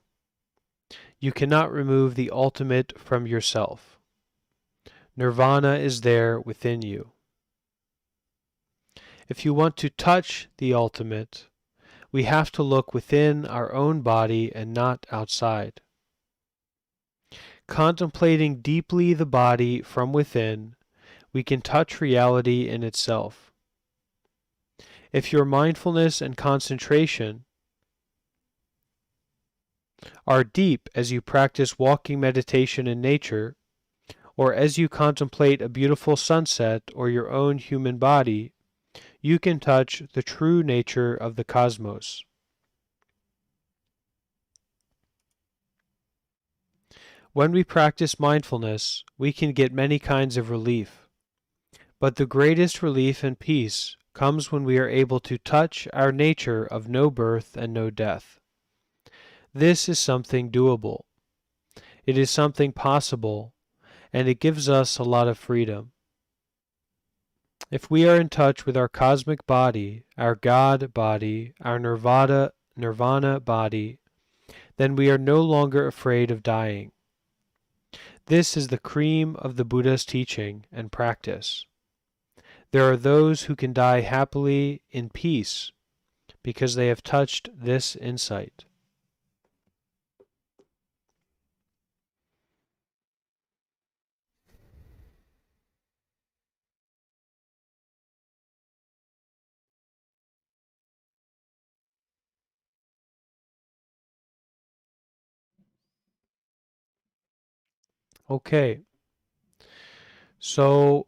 You cannot remove the ultimate from yourself. Nirvana is there within you. If you want to touch the ultimate, we have to look within our own body and not outside. Contemplating deeply the body from within, we can touch reality in itself. If your mindfulness and concentration are deep as you practice walking meditation in nature, or as you contemplate a beautiful sunset or your own human body, you can touch the true nature of the cosmos. When we practice mindfulness, we can get many kinds of relief. But the greatest relief and peace comes when we are able to touch our nature of no birth and no death. This is something doable. It is something possible, and it gives us a lot of freedom. If we are in touch with our cosmic body, our God body, our nirvana body, then we are no longer afraid of dying. This is the cream of the Buddha's teaching and practice. There are those who can die happily in peace because they have touched this insight. Okay, so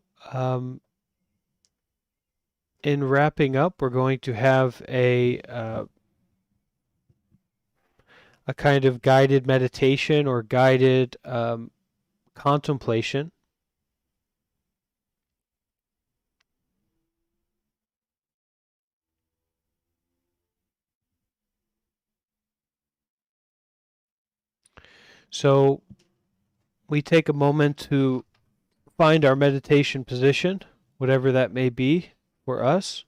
in wrapping up, we're going to have a kind of guided meditation or guided contemplation. So we take a moment to find our meditation position, whatever that may be for us.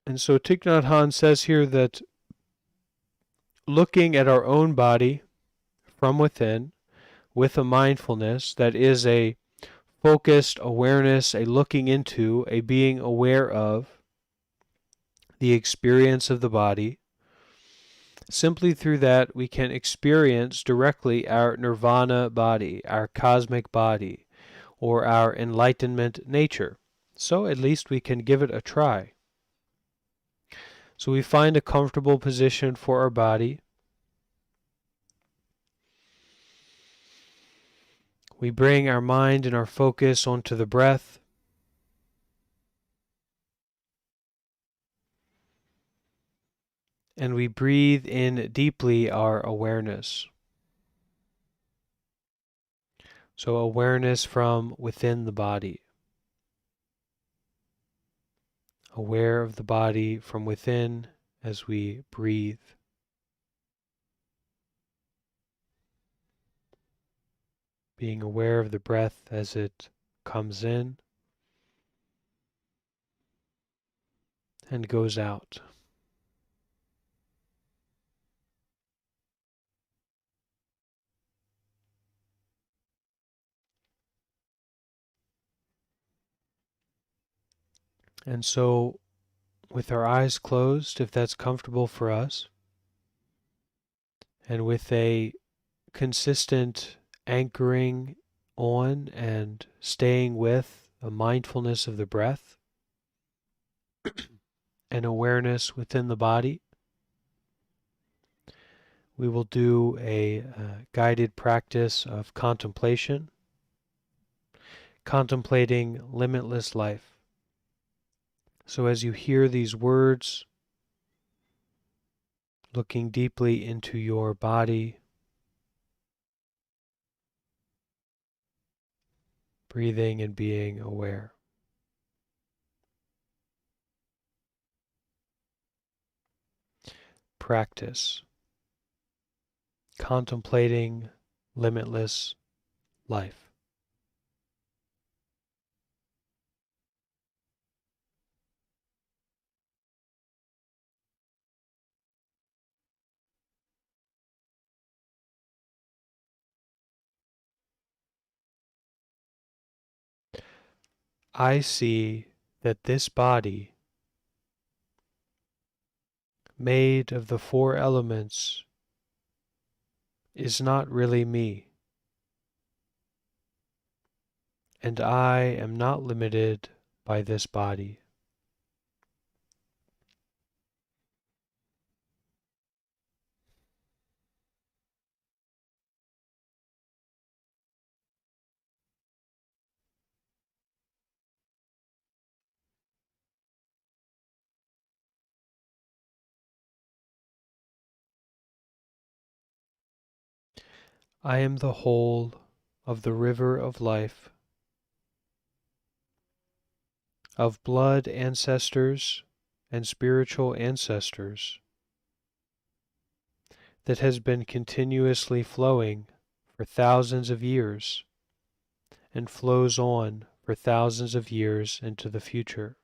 And so Thich Nhat Hanh says here that looking at our own body from within with a mindfulness that is a focused awareness, a looking into, a being aware of the experience of the body. Simply through that, we can experience directly our nirvana body, our cosmic body, or our enlightenment nature. So at least we can give it a try. So we find a comfortable position for our body. We bring our mind and our focus onto the breath. And we breathe in deeply our awareness. So awareness from within the body. Aware of the body from within as we breathe. Being aware of the breath as it comes in and goes out. And so, with our eyes closed, if that's comfortable for us, and with a consistent anchoring on and staying with a mindfulness of the breath and awareness within the body. We will do a guided practice of contemplation, contemplating limitless life. So as you hear these words, looking deeply into your body, breathing and being aware. Practice, contemplating limitless life. I see that this body, made of the four elements, is not really me, and I am not limited by this body. I am the whole of the river of life, of blood ancestors and spiritual ancestors that has been continuously flowing for thousands of years and flows on for thousands of years into the future.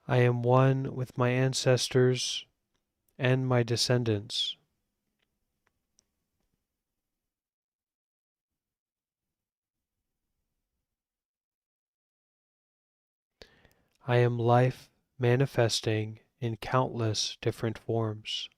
I am one with my ancestors and my descendants. I am life manifesting in countless different forms.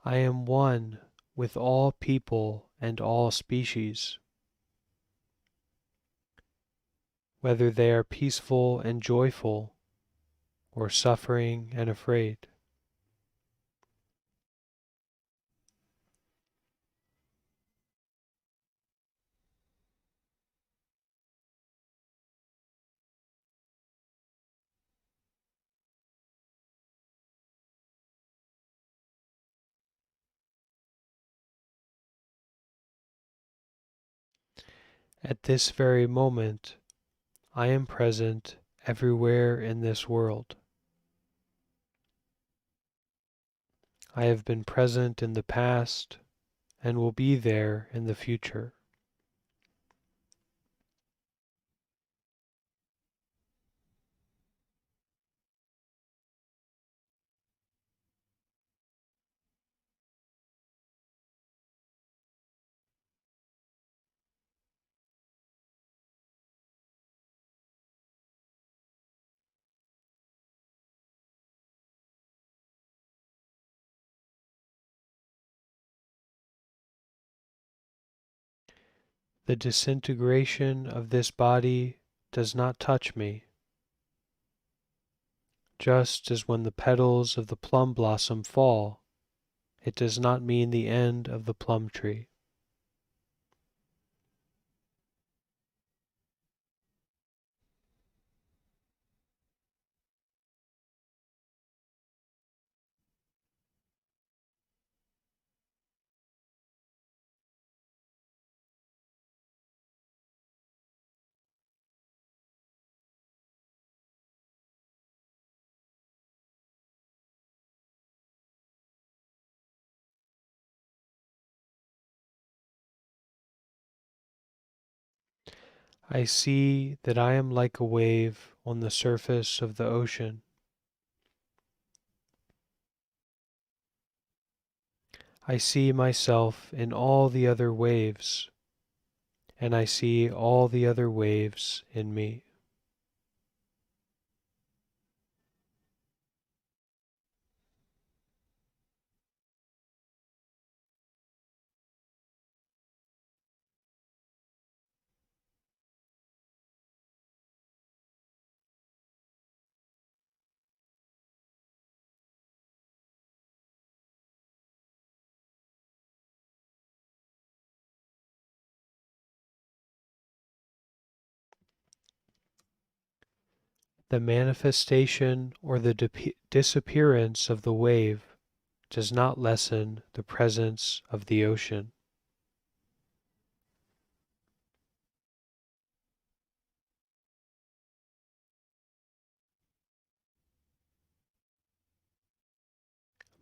I am one with all people and all species, whether they are peaceful and joyful or suffering and afraid. At this very moment, I am present everywhere in this world. I have been present in the past and will be there in the future. The disintegration of this body does not touch me, just as when the petals of the plum blossom fall, it does not mean the end of the plum tree. I see that I am like a wave on the surface of the ocean. I see myself in all the other waves, and I see all the other waves in me. The manifestation or the disappearance of the wave does not lessen the presence of the ocean.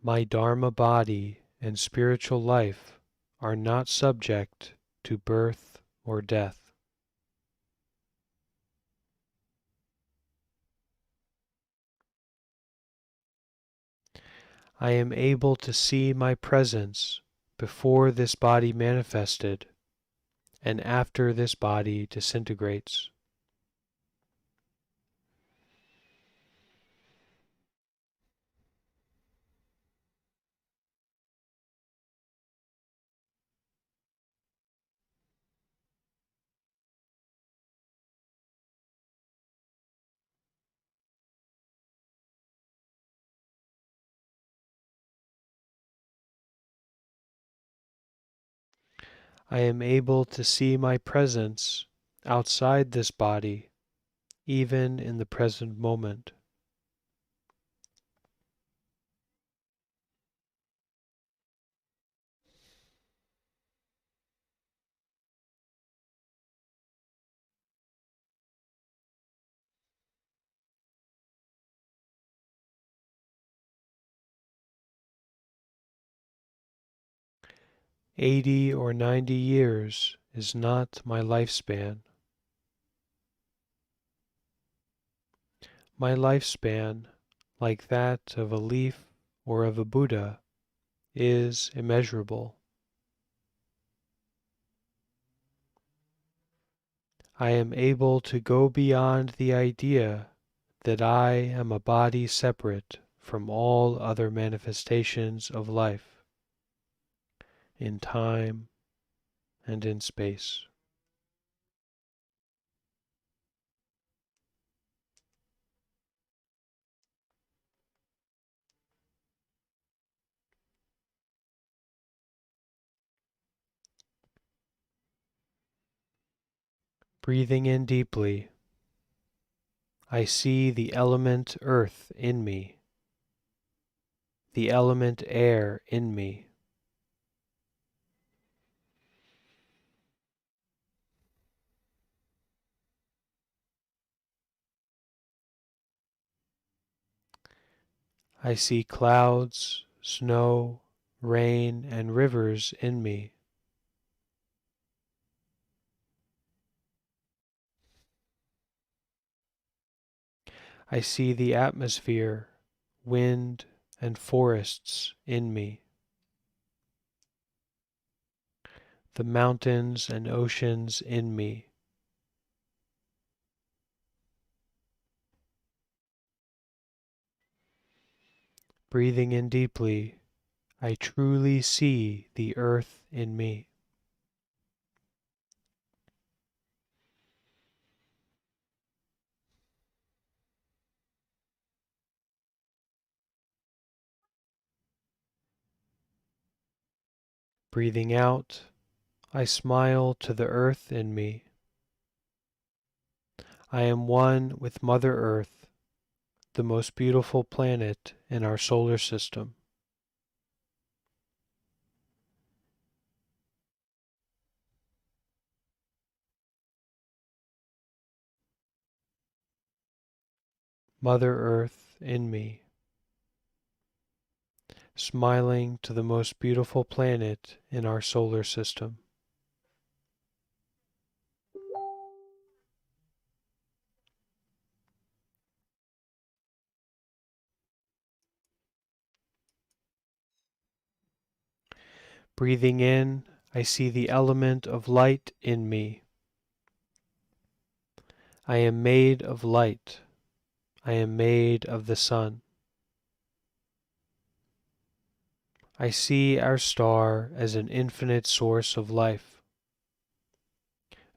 My Dharma body and spiritual life are not subject to birth or death. I am able to see my presence before this body manifested and after this body disintegrates. I am able to see my presence outside this body, even in the present moment. 80 or 90 years is not my lifespan. My lifespan, like that of a leaf or of a Buddha, is immeasurable. I am able to go beyond the idea that I am a body separate from all other manifestations of life, in time and in space. Breathing in deeply, I see the element earth in me, the element air in me. I see clouds, snow, rain, and rivers in me. I see the atmosphere, wind, and forests in me, the mountains and oceans in me. Breathing in deeply, I truly see the earth in me. Breathing out, I smile to the earth in me. I am one with Mother Earth, the most beautiful planet in our solar system. Mother Earth in me, smiling to the most beautiful planet in our solar system. Breathing in, I see the element of light in me. I am made of light. I am made of the sun. I see our star as an infinite source of life,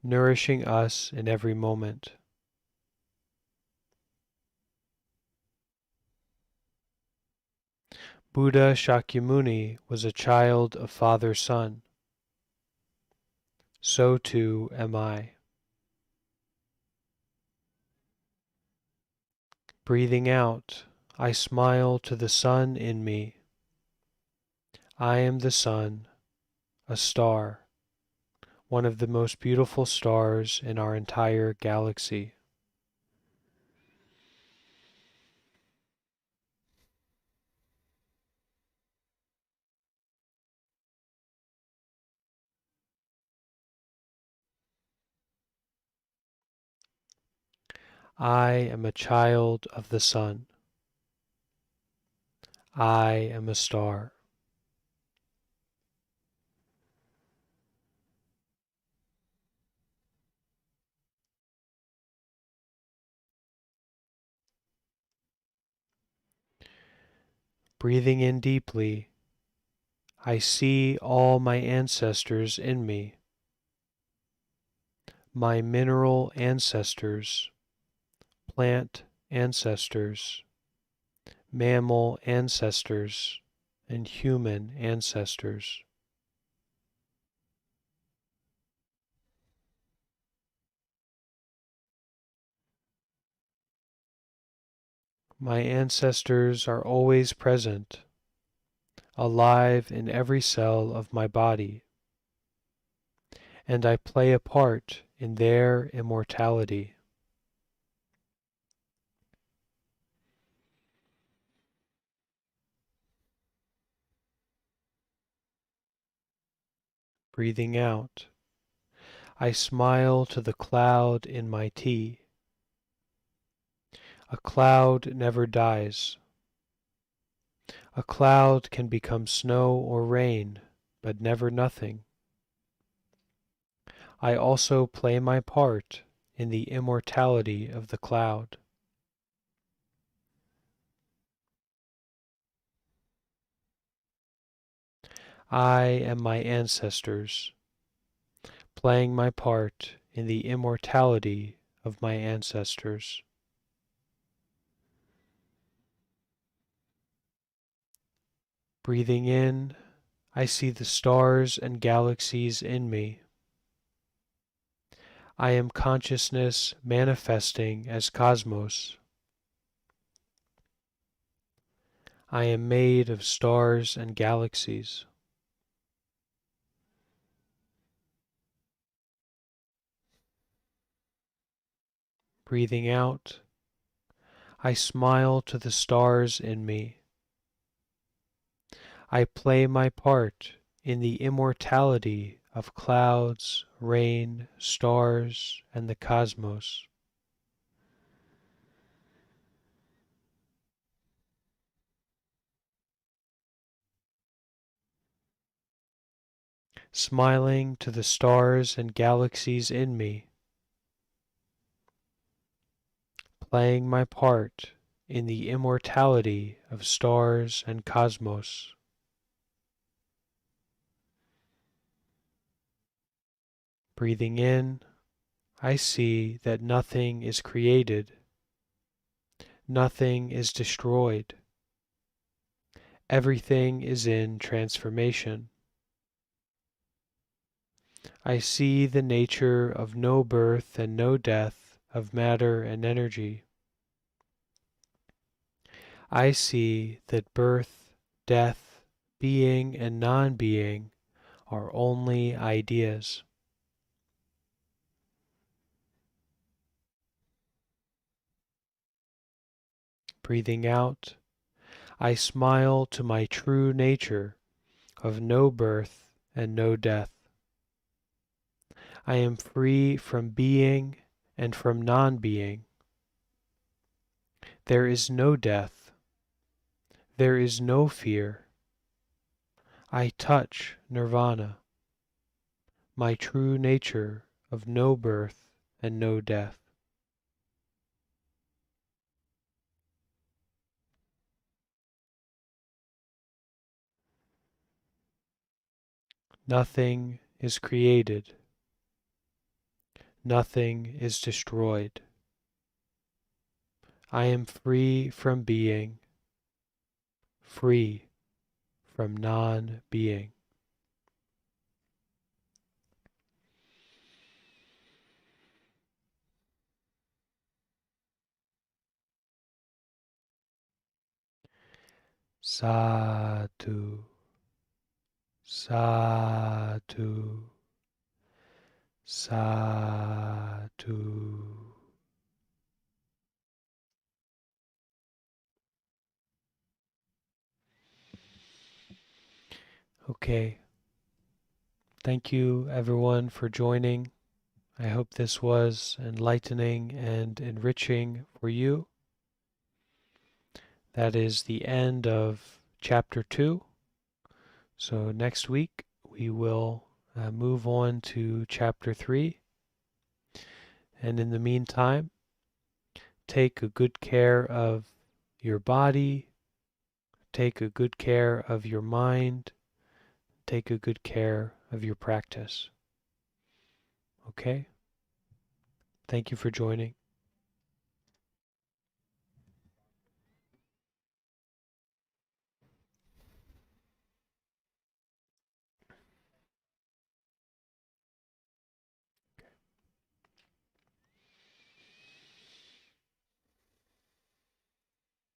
nourishing us in every moment. Buddha Shakyamuni was a child of Father Sun. So too am I. Breathing out, I smile to the sun in me. I am the sun, a star, one of the most beautiful stars in our entire galaxy. I am a child of the sun. I am a star. Breathing in deeply, I see all my ancestors in me, my mineral ancestors, plant ancestors, mammal ancestors, and human ancestors. My ancestors are always present, alive in every cell of my body, and I play a part in their immortality. Breathing out, I smile to the cloud in my tea. A cloud never dies. A cloud can become snow or rain, but never nothing. I also play my part in the immortality of the cloud. I am my ancestors, playing my part in the immortality of my ancestors. Breathing in, I see the stars and galaxies in me. I am consciousness manifesting as cosmos. I am made of stars and galaxies. Breathing out, I smile to the stars in me. I play my part in the immortality of clouds, rain, stars, and the cosmos. Smiling to the stars and galaxies in me, playing my part in the immortality of stars and cosmos. Breathing in, I see that nothing is created, nothing is destroyed, everything is in transformation. I see the nature of no birth and no death of matter and energy. I see that birth, death, being and non-being are only ideas. Breathing out, I smile to my true nature of no birth and no death. I am free from being and from non-being. There is no death. There is no fear. I touch nirvana, my true nature of no birth and no death. Nothing is created, nothing is destroyed. I am free from being, free from non-being. Sadhu, sadhu, sadhu. Okay. Thank you, everyone, for joining. I hope this was enlightening and enriching for you. That is the end of chapter 2. So next week we will move on to chapter 3. And in the meantime, take a good care of your body, take a good care of your mind, take a good care of your practice. Okay? Thank you for joining.